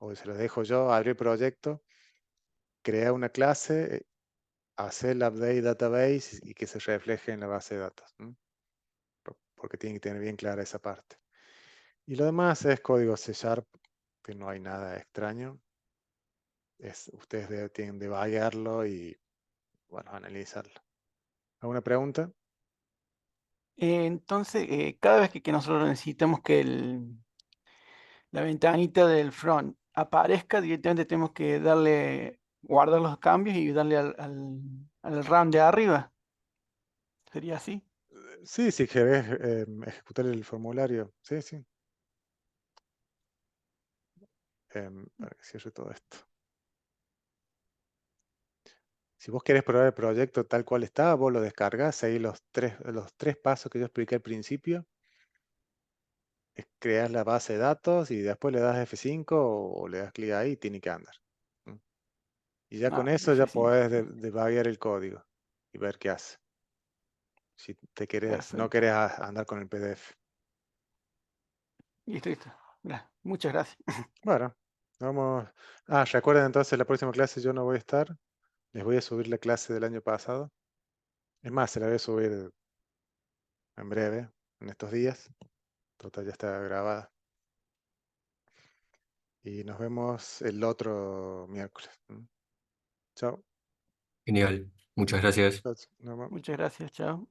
o se los dejo yo, abre el proyecto, crea una clase, hacer el update database y que se refleje en la base de datos. Porque tienen que tener bien clara esa parte. Y lo demás es código C Sharp, que no hay nada extraño. Ustedes tienen de vaguearlo y, bueno, analizarlo. ¿Alguna pregunta? Entonces, cada vez que nosotros necesitamos que la ventanita del front aparezca, directamente tenemos que guardar los cambios y darle al RAM de arriba. ¿Sería así? Sí, si querés ejecutar el formulario. Sí, sí. Para que cierre todo esto. Si vos querés probar el proyecto tal cual está, vos lo descargas, seguís los tres pasos que yo expliqué al principio, creas la base de datos y después le das F5 o le das clic ahí y tiene que andar. ¿Mm? Y ya con Ah, eso ya F5. podés debuguear el código y ver qué hace. Si no Perfecto. querés andar con el PDF. Listo, listo. Muchas gracias. Bueno, vamos. Ah, recuerden entonces la próxima clase yo no voy a estar. Les voy a subir la clase del año pasado. Es más, se la voy a subir en breve, en estos días. Total, ya está grabada. Y nos vemos el otro miércoles. ¿Mm? Chao. Genial. Muchas gracias. Chao, nos vemos. Muchas gracias. Chao.